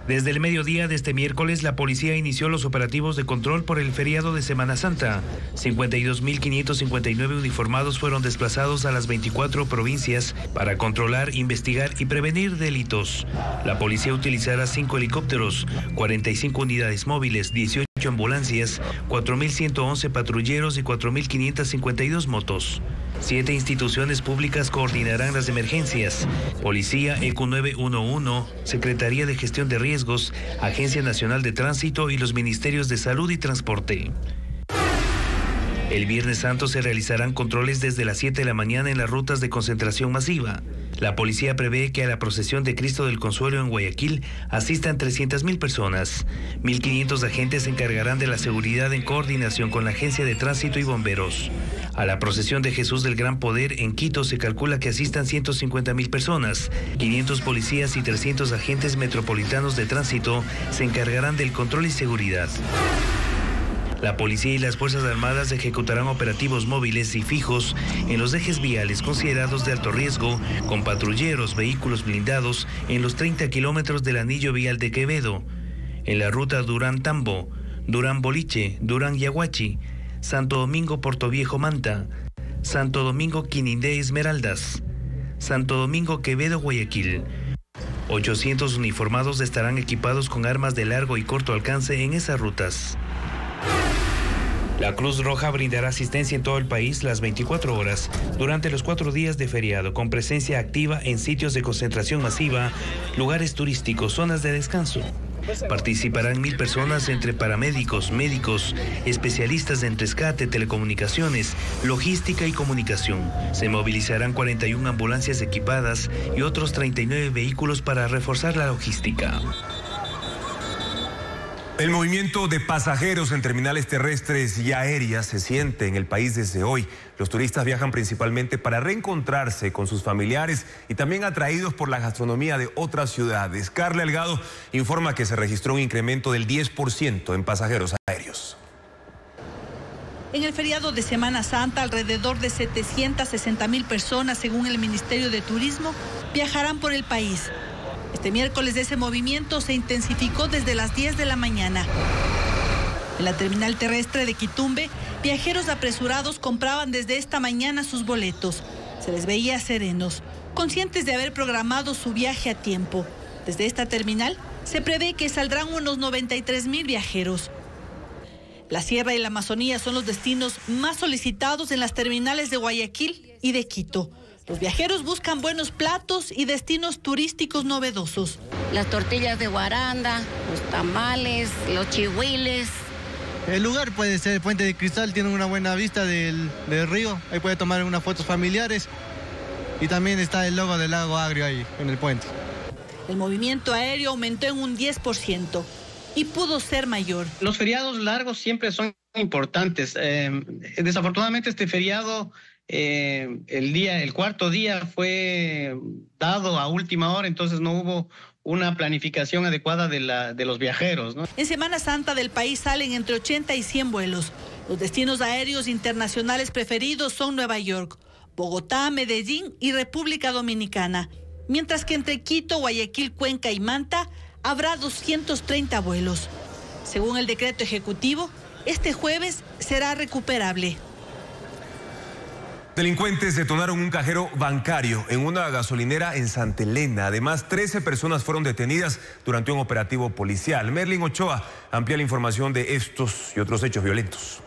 Desde el mediodía de este miércoles, la policía inició los operativos de control por el feriado de Semana Santa. 52.559 uniformados fueron desplazados a las 24 provincias para controlar, investigar y prevenir delitos. La policía utilizará 5 helicópteros, 45 unidades móviles, 18 ambulancias, 4.111 patrulleros y 4.552 motos. 7 instituciones públicas coordinarán las emergencias: Policía, ECU 911, Secretaría de Gestión de Riesgos, Agencia Nacional de Tránsito y los Ministerios de Salud y Transporte. El Viernes Santo se realizarán controles desde las 7 de la mañana en las rutas de concentración masiva. La policía prevé que a la procesión de Cristo del Consuelo en Guayaquil asistan 300.000 personas. 1.500 agentes se encargarán de la seguridad en coordinación con la Agencia de Tránsito y Bomberos. A la procesión de Jesús del Gran Poder en Quito se calcula que asistan 150.000 personas. 500 policías y 300 agentes metropolitanos de tránsito se encargarán del control y seguridad. La policía y las Fuerzas Armadas ejecutarán operativos móviles y fijos en los ejes viales considerados de alto riesgo, con patrulleros, vehículos blindados en los 30 kilómetros del anillo vial de Quevedo, en la ruta Durán-Tambo, Durán-Boliche, Durán-Yaguachi, Santo Domingo-Porto Viejo-Manta, Santo Domingo-Quinindé Esmeraldas, Santo Domingo-Quevedo-Guayaquil. 800 uniformados estarán equipados con armas de largo y corto alcance en esas rutas. La Cruz Roja brindará asistencia en todo el país las 24 horas durante los 4 días de feriado, con presencia activa en sitios de concentración masiva, lugares turísticos, zonas de descanso. Participarán 1.000 personas entre paramédicos, médicos, especialistas en rescate, telecomunicaciones, logística y comunicación. Se movilizarán 41 ambulancias equipadas y otros 39 vehículos para reforzar la logística. El movimiento de pasajeros en terminales terrestres y aéreas se siente en el país desde hoy. Los turistas viajan principalmente para reencontrarse con sus familiares y también atraídos por la gastronomía de otras ciudades. Carla Delgado informa que se registró un incremento del 10% en pasajeros aéreos. En el feriado de Semana Santa, alrededor de 760.000 personas, según el Ministerio de Turismo, viajarán por el país. Este miércoles ese movimiento se intensificó desde las 10 de la mañana. En la terminal terrestre de Quitumbe Viajeros apresurados compraban desde esta mañana sus boletos. Se les veía serenos, conscientes de haber programado su viaje a tiempo. Desde esta terminal se prevé que saldrán unos 93,000 viajeros. La Sierra y la Amazonía son los destinos más solicitados en las terminales de Guayaquil y de Quito. Los viajeros buscan buenos platos y destinos turísticos novedosos. Las tortillas de guaranda, los tamales, los chihuiles. El lugar puede ser el Puente de Cristal, tiene una buena vista del río. Ahí puede tomar unas fotos familiares. Y también está el logo del lago Agrio ahí, en el puente. El movimiento aéreo aumentó en un 10% y pudo ser mayor. Los feriados largos siempre son importantes. Desafortunadamente este feriado, el cuarto día fue dado a última hora, entonces no hubo una planificación adecuada de los viajeros, ¿no? En Semana Santa del país salen entre 80 y 100 vuelos. Los destinos aéreos internacionales preferidos son Nueva York, Bogotá, Medellín y República Dominicana. Mientras que entre Quito, Guayaquil, Cuenca y Manta habrá 230 vuelos. Según el decreto ejecutivo, este jueves será recuperable. Delincuentes detonaron un cajero bancario en una gasolinera en Santa Elena. Además, 13 personas fueron detenidas durante un operativo policial. Merlin Ochoa amplía la información de estos y otros hechos violentos.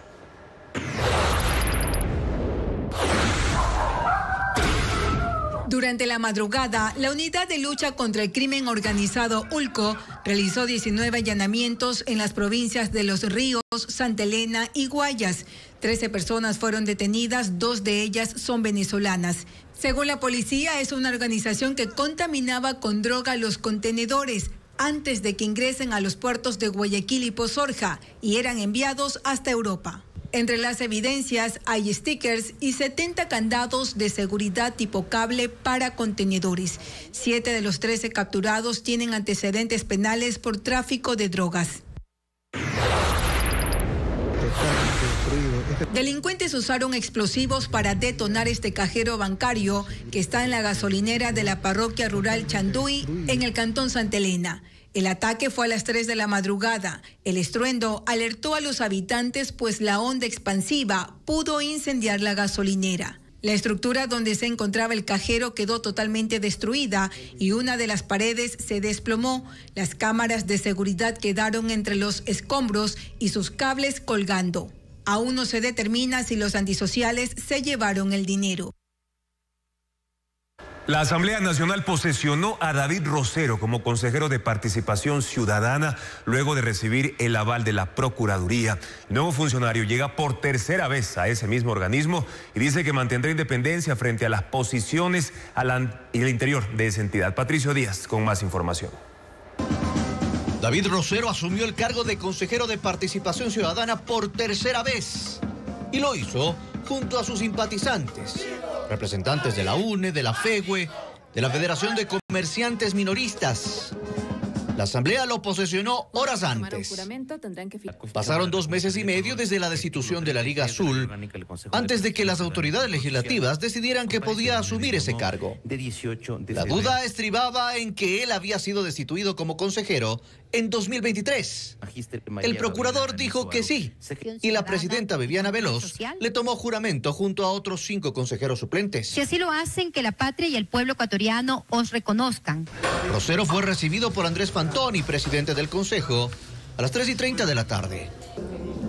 Durante la madrugada, la Unidad de Lucha contra el Crimen Organizado ULCO realizó 19 allanamientos en las provincias de Los Ríos, Santa Elena y Guayas. 13 personas fueron detenidas, 2 de ellas son venezolanas. Según la policía, es una organización que contaminaba con droga los contenedores antes de que ingresen a los puertos de Guayaquil y Pozorja y eran enviados hasta Europa. Entre las evidencias hay stickers y 70 candados de seguridad tipo cable para contenedores. 7 de los 13 capturados tienen antecedentes penales por tráfico de drogas. Delincuentes usaron explosivos para detonar este cajero bancario que está en la gasolinera de la parroquia rural Chanduy en el cantón Santa Elena. El ataque fue a las 3 de la madrugada. El estruendo alertó a los habitantes pues la onda expansiva pudo incendiar la gasolinera. La estructura donde se encontraba el cajero quedó totalmente destruida y una de las paredes se desplomó. Las cámaras de seguridad quedaron entre los escombros y sus cables colgando. Aún no se determina si los antisociales se llevaron el dinero. La Asamblea Nacional posesionó a David Rosero como consejero de Participación Ciudadana luego de recibir el aval de la Procuraduría. El nuevo funcionario llega por tercera vez a ese mismo organismo y dice que mantendrá independencia frente a las posiciones y el interior de esa entidad. Patricio Díaz con más información. David Rosero asumió el cargo de consejero de Participación Ciudadana por tercera vez y lo hizo junto a sus simpatizantes, representantes de la UNE, de la FEGUE, de la Federación de Comerciantes Minoristas. La Asamblea lo posesionó horas antes. Pasaron 2 meses y medio desde la destitución de la Liga Azul, antes de que las autoridades legislativas decidieran que podía asumir ese cargo. La duda estribaba en que él había sido destituido como consejero en 2023. El procurador dijo que sí, y la presidenta Viviana Veloz le tomó juramento junto a otros 5 consejeros suplentes. Si así lo hacen, que la patria y el pueblo ecuatoriano os reconozcan. Rosero fue recibido por Andrés Fantoni, presidente del Consejo, a las 3:30 de la tarde.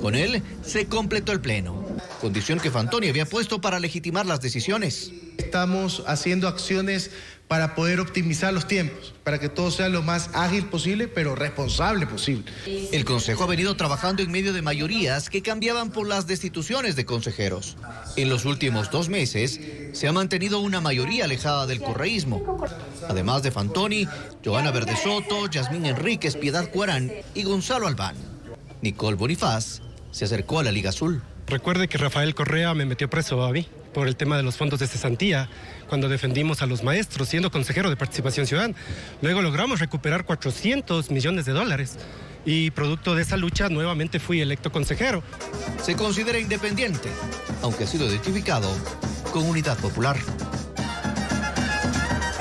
Con él se completó el pleno, condición que Fantoni había puesto para legitimar las decisiones. Estamos haciendo acciones para poder optimizar los tiempos, para que todo sea lo más ágil posible, pero responsable posible. El Consejo ha venido trabajando en medio de mayorías que cambiaban por las destituciones de consejeros. En los últimos 2 meses se ha mantenido una mayoría alejada del correísmo. Además de Fantoni, Johanna Verde Soto, Yasmín Enríquez, Piedad Cuarán y Gonzalo Albán. Nicole Bonifaz se acercó a la Liga Azul. Recuerde que Rafael Correa me metió preso a mí por el tema de los fondos de cesantía cuando defendimos a los maestros siendo consejero de Participación Ciudadana. Luego logramos recuperar $400 millones y producto de esa lucha nuevamente fui electo consejero. Se considera independiente, aunque ha sido identificado con Unidad Popular.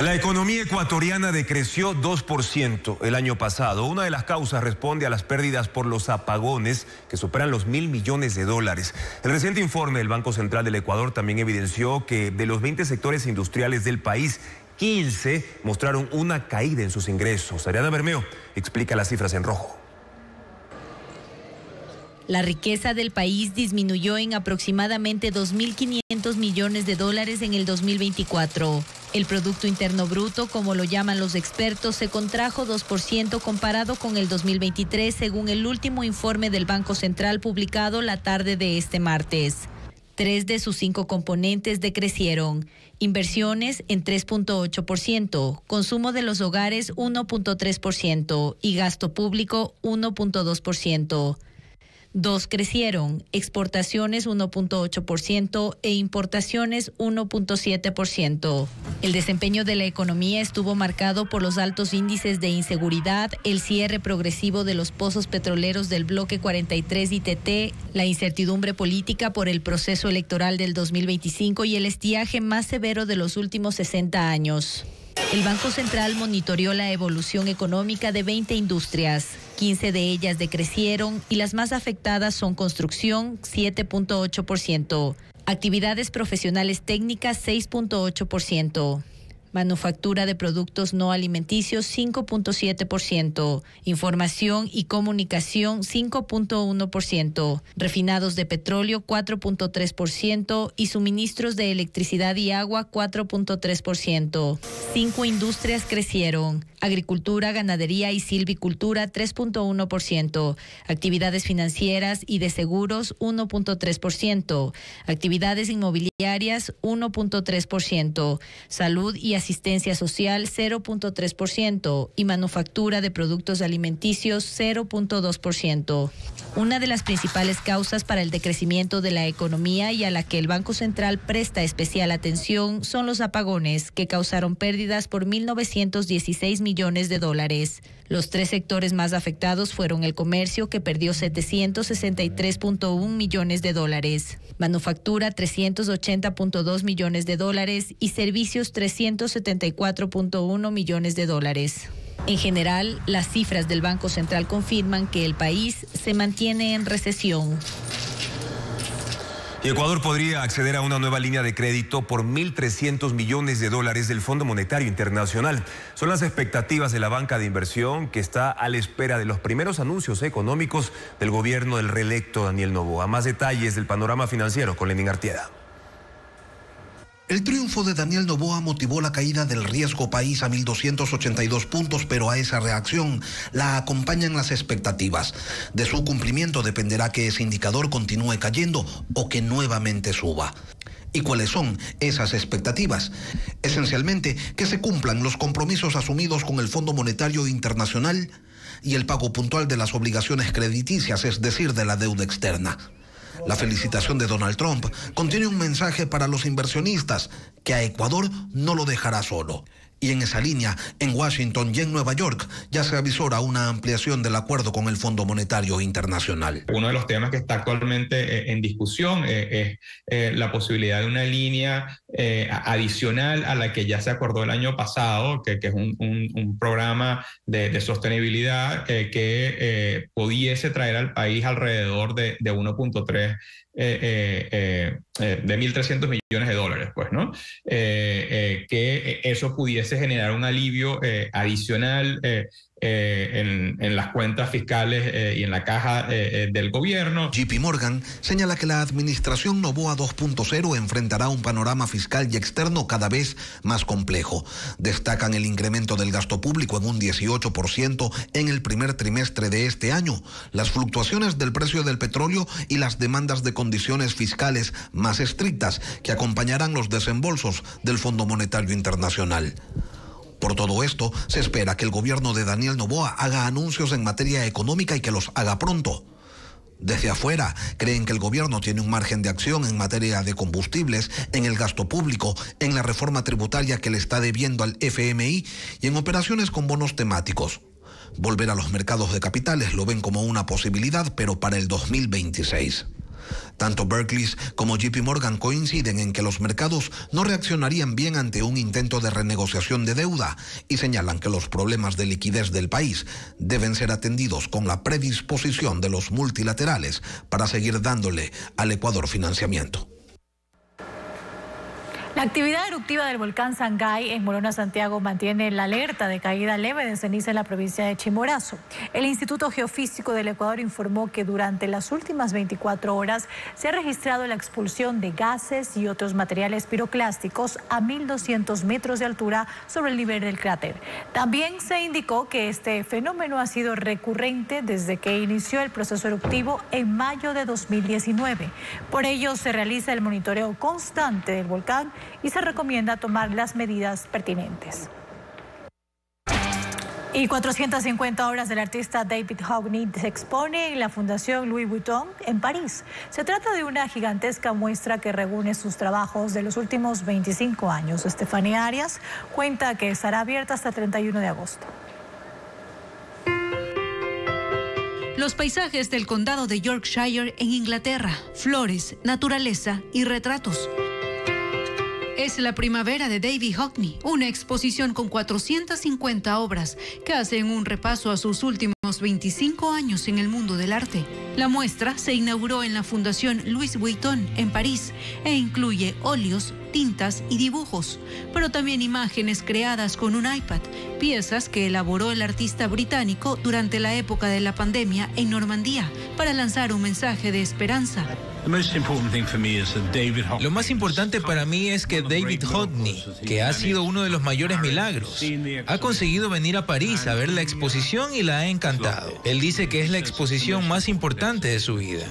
La economía ecuatoriana decreció 2% el año pasado. Una de las causas responde a las pérdidas por los apagones que superan los $1.000 millones. El reciente informe del Banco Central del Ecuador también evidenció que de los 20 sectores industriales del país, 15 mostraron una caída en sus ingresos. Ariana Bermeo explica las cifras en rojo. La riqueza del país disminuyó en aproximadamente $2.500 millones en el 2024. El Producto Interno Bruto, como lo llaman los expertos, se contrajo 2% comparado con el 2023, según el último informe del Banco Central publicado la tarde de este martes. 3 de sus 5 componentes decrecieron. Inversiones en 3.8%, consumo de los hogares 1.3% y gasto público 1.2%. 2 crecieron, exportaciones 1.8% e importaciones 1.7%. El desempeño de la economía estuvo marcado por los altos índices de inseguridad, el cierre progresivo de los pozos petroleros del bloque 43 ITT, la incertidumbre política por el proceso electoral del 2025 y el estiaje más severo de los últimos 60 años. El Banco Central monitoreó la evolución económica de 20 industrias. 15 de ellas decrecieron y las más afectadas son construcción, 7.8%, actividades profesionales técnicas, 6.8%, manufactura de productos no alimenticios, 5.7%, información y comunicación, 5.1%, refinados de petróleo, 4.3% y suministros de electricidad y agua, 4.3%. 5 industrias crecieron: agricultura, ganadería y silvicultura, 3.1%, actividades financieras y de seguros, 1.3%, actividades inmobiliarias, 1.3%, salud y asistencia social, 0.3% y manufactura de productos alimenticios, 0.2%. Una de las principales causas para el decrecimiento de la economía y a la que el Banco Central presta especial atención son los apagones, que causaron pérdidas por $1.916 millones. Los 3 sectores más afectados fueron el comercio, que perdió $763.1 millones, manufactura $380.2 millones y servicios $374.1 millones. En general, las cifras del Banco Central confirman que el país se mantiene en recesión. Y Ecuador podría acceder a una nueva línea de crédito por $1.300 millones del Fondo Monetario Internacional. Son las expectativas de la banca de inversión, que está a la espera de los primeros anuncios económicos del gobierno del reelecto Daniel Noboa. Más detalles del panorama financiero con Lenín Artieda. El triunfo de Daniel Noboa motivó la caída del riesgo país a 1.282 puntos, pero a esa reacción la acompañan las expectativas. De su cumplimiento dependerá que ese indicador continúe cayendo o que nuevamente suba. ¿Y cuáles son esas expectativas? Esencialmente, que se cumplan los compromisos asumidos con el Fondo Monetario Internacional y el pago puntual de las obligaciones crediticias, es decir, de la deuda externa. La felicitación de Donald Trump contiene un mensaje para los inversionistas, que a Ecuador no lo dejará solo. Y en esa línea, en Washington y en Nueva York, ya se avisora una ampliación del acuerdo con el Fondo Monetario Internacional. Uno de los temas que está actualmente en discusión es la posibilidad de una línea adicional a la que ya se acordó el año pasado, que es un programa de sostenibilidad que pudiese traer al país alrededor de 1.3 de $1.300 millones, pues, ¿no? Que eso pudiese generar un alivio adicional en las cuentas fiscales y en la caja del gobierno. JP Morgan señala que la administración Noboa 2.0 enfrentará un panorama fiscal y externo cada vez más complejo. Destacan el incremento del gasto público en un 18% en el primer trimestre de este año, las fluctuaciones del precio del petróleo y las demandas de condiciones fiscales más estrictas que acompañarán los desembolsos del Fondo Monetario Internacional. Por todo esto, se espera que el gobierno de Daniel Noboa haga anuncios en materia económica y que los haga pronto. Desde afuera, creen que el gobierno tiene un margen de acción en materia de combustibles, en el gasto público, en la reforma tributaria que le está debiendo al FMI y en operaciones con bonos temáticos. Volver a los mercados de capitales lo ven como una posibilidad, pero para el 2026. Tanto Barclays como JP Morgan coinciden en que los mercados no reaccionarían bien ante un intento de renegociación de deuda y señalan que los problemas de liquidez del país deben ser atendidos con la predisposición de los multilaterales para seguir dándole al Ecuador financiamiento. La actividad eruptiva del volcán Sangay en Morona, Santiago, mantiene la alerta de caída leve de ceniza en la provincia de Chimborazo. El Instituto Geofísico del Ecuador informó que durante las últimas 24 horas se ha registrado la expulsión de gases y otros materiales piroclásticos a 1.200 metros de altura sobre el nivel del cráter. También se indicó que este fenómeno ha sido recurrente desde que inició el proceso eruptivo en mayo de 2019. Por ello, se realiza el monitoreo constante del volcán y se recomienda tomar las medidas pertinentes. Y 450 obras del artista David Hockney se expone en la Fundación Louis Vuitton en París. Se trata de una gigantesca muestra que reúne sus trabajos de los últimos 25 años. Estefanía Arias cuenta que estará abierta hasta el 31 de agosto. Los paisajes del condado de Yorkshire en Inglaterra, flores, naturaleza y retratos. Es la primavera de David Hockney, una exposición con 450 obras que hacen un repaso a sus últimos 25 años en el mundo del arte. La muestra se inauguró en la Fundación Louis Vuitton en París e incluye óleos, tintas y dibujos, pero también imágenes creadas con un iPad, piezas que elaboró el artista británico durante la época de la pandemia en Normandía para lanzar un mensaje de esperanza. Lo más importante para mí es que David Hockney, que ha sido uno de los mayores milagros, ha conseguido venir a París a ver la exposición y la ha encantado. Él dice que es la exposición más importante de su vida.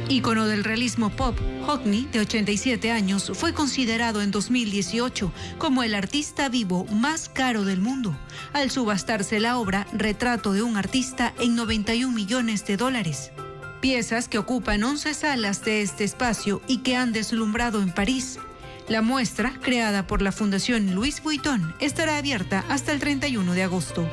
Ícono del realismo pop, Hockney, de 87 años, fue considerado en 2018 como el artista vivo más caro del mundo, al subastarse la obra Retrato de un artista en $91 millones. Piezas que ocupan 11 salas de este espacio y que han deslumbrado en París. La muestra, creada por la Fundación Louis Vuitton, estará abierta hasta el 31 de agosto.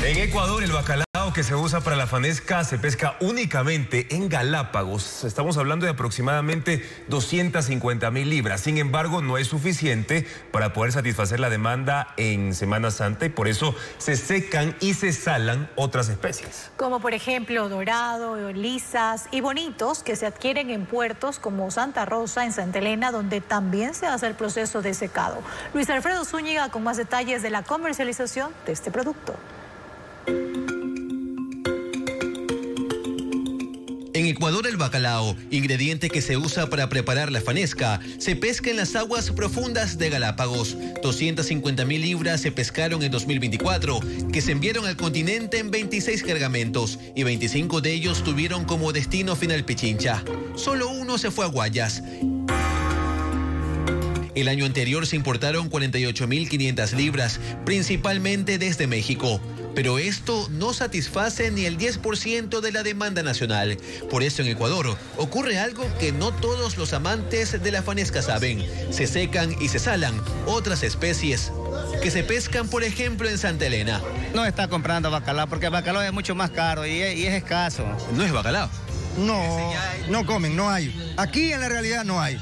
En Ecuador, el bacalao que se usa para la fanesca se pesca únicamente en Galápagos. Estamos hablando de aproximadamente 250.000 libras. Sin embargo, no es suficiente para poder satisfacer la demanda en Semana Santa y por eso se secan y se salan otras especies. Como por ejemplo dorado, lisas y bonitos que se adquieren en puertos como Santa Rosa, en Santa Elena, donde también se hace el proceso de secado. Luis Alfredo Zúñiga con más detalles de la comercialización de este producto. En Ecuador, el bacalao, ingrediente que se usa para preparar la fanesca, se pesca en las aguas profundas de Galápagos. 250.000 libras se pescaron en 2024, que se enviaron al continente en 26 cargamentos y 25 de ellos tuvieron como destino final Pichincha. Solo uno se fue a Guayas. El año anterior se importaron 48.500 libras, principalmente desde México. Pero esto no satisface ni el 10% de la demanda nacional. Por eso en Ecuador ocurre algo que no todos los amantes de la fanesca saben. Se secan y se salan otras especies que se pescan, por ejemplo, en Santa Elena. No está comprando bacalao porque el bacalao es mucho más caro y es escaso. ¿No es bacalao? No comen, no hay. Aquí en la realidad no hay.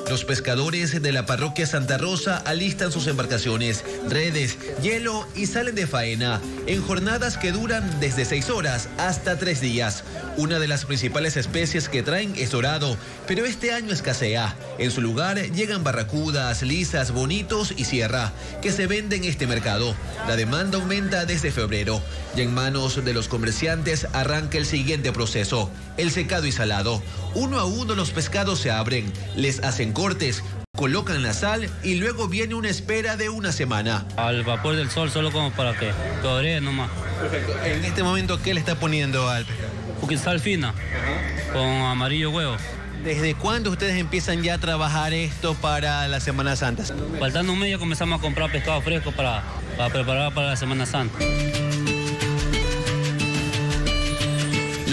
Los pescadores de la parroquia Santa Rosa alistan sus embarcaciones, redes, hielo y salen de faena en jornadas que duran desde 6 horas hasta 3 días. Una de las principales especies que traen es dorado, pero este año escasea. En su lugar llegan barracudas, lisas, bonitos y sierra, que se venden en este mercado. La demanda aumenta desde febrero y en manos de los comerciantes arranca el siguiente proceso, el secado y salado. Uno a uno los pescados se abren, les hacen cortes, colocan la sal y luego viene una espera de una semana. Al vapor del sol, solo como para que doree nomás. Perfecto. En este momento, ¿qué le está poniendo al pescado? Un poquito sal fina, con amarillo huevo. ¿Desde cuándo ustedes empiezan ya a trabajar esto para la Semana Santa? Faltando un mes ya comenzamos a comprar pescado fresco para preparar para la Semana Santa.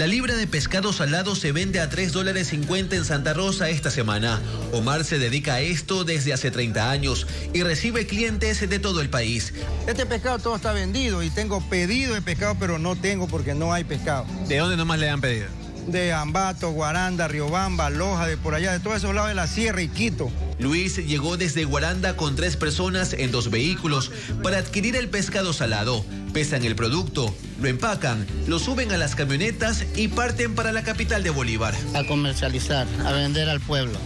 La libra de pescado salado se vende a $3.50 en Santa Rosa esta semana. Omar se dedica a esto desde hace 30 años y recibe clientes de todo el país. Este pescado todo está vendido y tengo pedido de pescado, pero no tengo porque no hay pescado. ¿De dónde nomás le han pedido? De Ambato, Guaranda, Riobamba, Loja, de por allá, de todos esos lados de la sierra y Quito. Luis llegó desde Guaranda con 3 personas en 2 vehículos para adquirir el pescado salado. Pesan el producto, lo empacan, lo suben a las camionetas y parten para la capital de Bolívar. A comercializar, a vender al pueblo.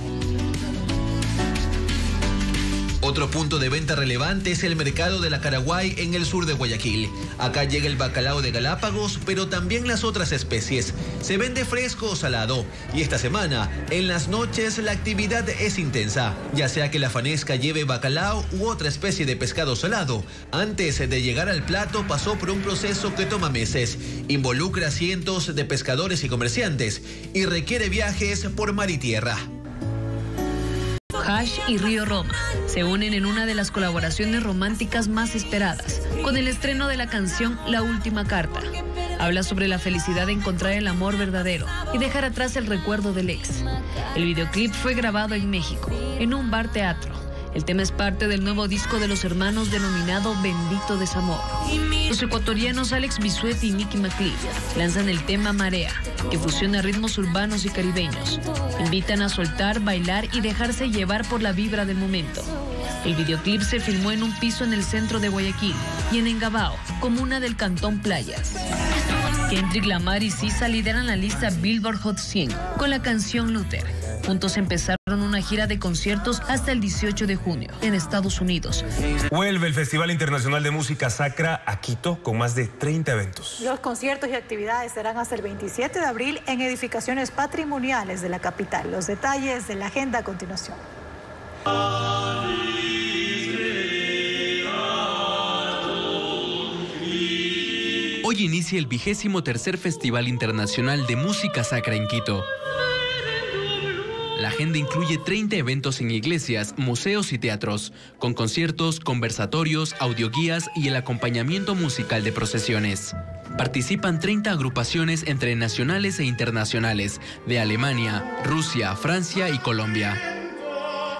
Otro punto de venta relevante es el mercado de la Caraguay en el sur de Guayaquil. Acá llega el bacalao de Galápagos, pero también las otras especies. Se vende fresco o salado y esta semana, en las noches, la actividad es intensa. Ya sea que la fanesca lleve bacalao u otra especie de pescado salado, antes de llegar al plato pasó por un proceso que toma meses. Involucra a cientos de pescadores y comerciantes y requiere viajes por mar y tierra. Hash y Río Roma se unen en una de las colaboraciones románticas más esperadas, con el estreno de la canción La Última Carta. Habla sobre la felicidad de encontrar el amor verdadero y dejar atrás el recuerdo del ex. El videoclip fue grabado en México, en un bar teatro. El tema es parte del nuevo disco de los hermanos denominado Bendito Desamor. Los ecuatorianos Alex Bisuetti y Nicky McLean lanzan el tema Marea, que fusiona ritmos urbanos y caribeños. Invitan a soltar, bailar y dejarse llevar por la vibra del momento. El videoclip se filmó en un piso en el centro de Guayaquil y en Engabao, comuna del Cantón Playas. Kendrick Lamar y SZA lideran la lista Billboard Hot 100 con la canción Luther. Juntos empezaron una gira de conciertos hasta el 18 de junio en Estados Unidos. Vuelve el Festival Internacional de Música Sacra a Quito con más de 30 eventos. Los conciertos y actividades serán hasta el 27 de abril en edificaciones patrimoniales de la capital. Los detalles de la agenda a continuación. Hoy inicia el 23º Festival Internacional de Música Sacra en Quito. La agenda incluye 30 eventos en iglesias, museos y teatros, con conciertos, conversatorios, audioguías y el acompañamiento musical de procesiones. Participan 30 agrupaciones entre nacionales e internacionales, de Alemania, Rusia, Francia y Colombia.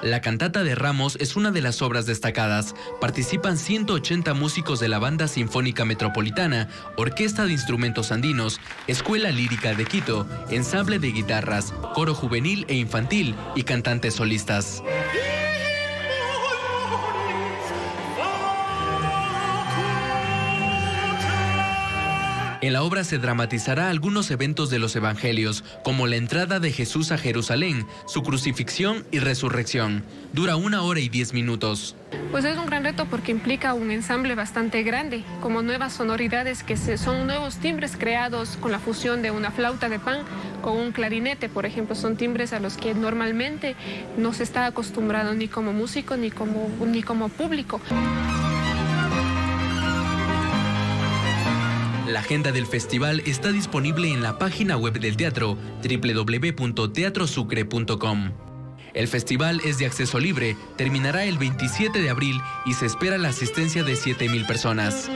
La cantata de Ramos es una de las obras destacadas. Participan 180 músicos de la Banda Sinfónica Metropolitana, Orquesta de Instrumentos Andinos, Escuela Lírica de Quito, Ensamble de Guitarras, Coro Juvenil e Infantil y cantantes solistas. En la obra se dramatizará algunos eventos de los evangelios, como la entrada de Jesús a Jerusalén, su crucifixión y resurrección. Dura 1 hora y 10 minutos. Pues es un gran reto porque implica un ensamble bastante grande, como nuevas sonoridades que son nuevos timbres creados con la fusión de una flauta de pan con un clarinete, por ejemplo. Son timbres a los que normalmente no se está acostumbrado ni como músico ni como público. La agenda del festival está disponible en la página web del teatro, www.teatrosucre.com. El festival es de acceso libre, terminará el 27 de abril y se espera la asistencia de 7,000 personas.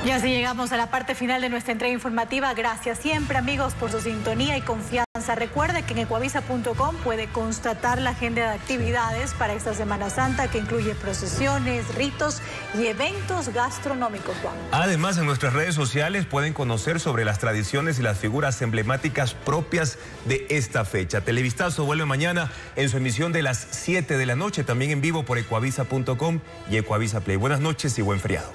Y así llegamos a la parte final de nuestra entrega informativa. Gracias siempre, amigos, por su sintonía y confianza. Recuerde que en ecuavisa.com puede constatar la agenda de actividades para esta Semana Santa, que incluye procesiones, ritos y eventos gastronómicos, Juan. Además, en nuestras redes sociales pueden conocer sobre las tradiciones y las figuras emblemáticas propias de esta fecha. Televistazo vuelve mañana en su emisión de las 7 de la noche, también en vivo por ecuavisa.com y Ecuavisa Play. Buenas noches y buen feriado.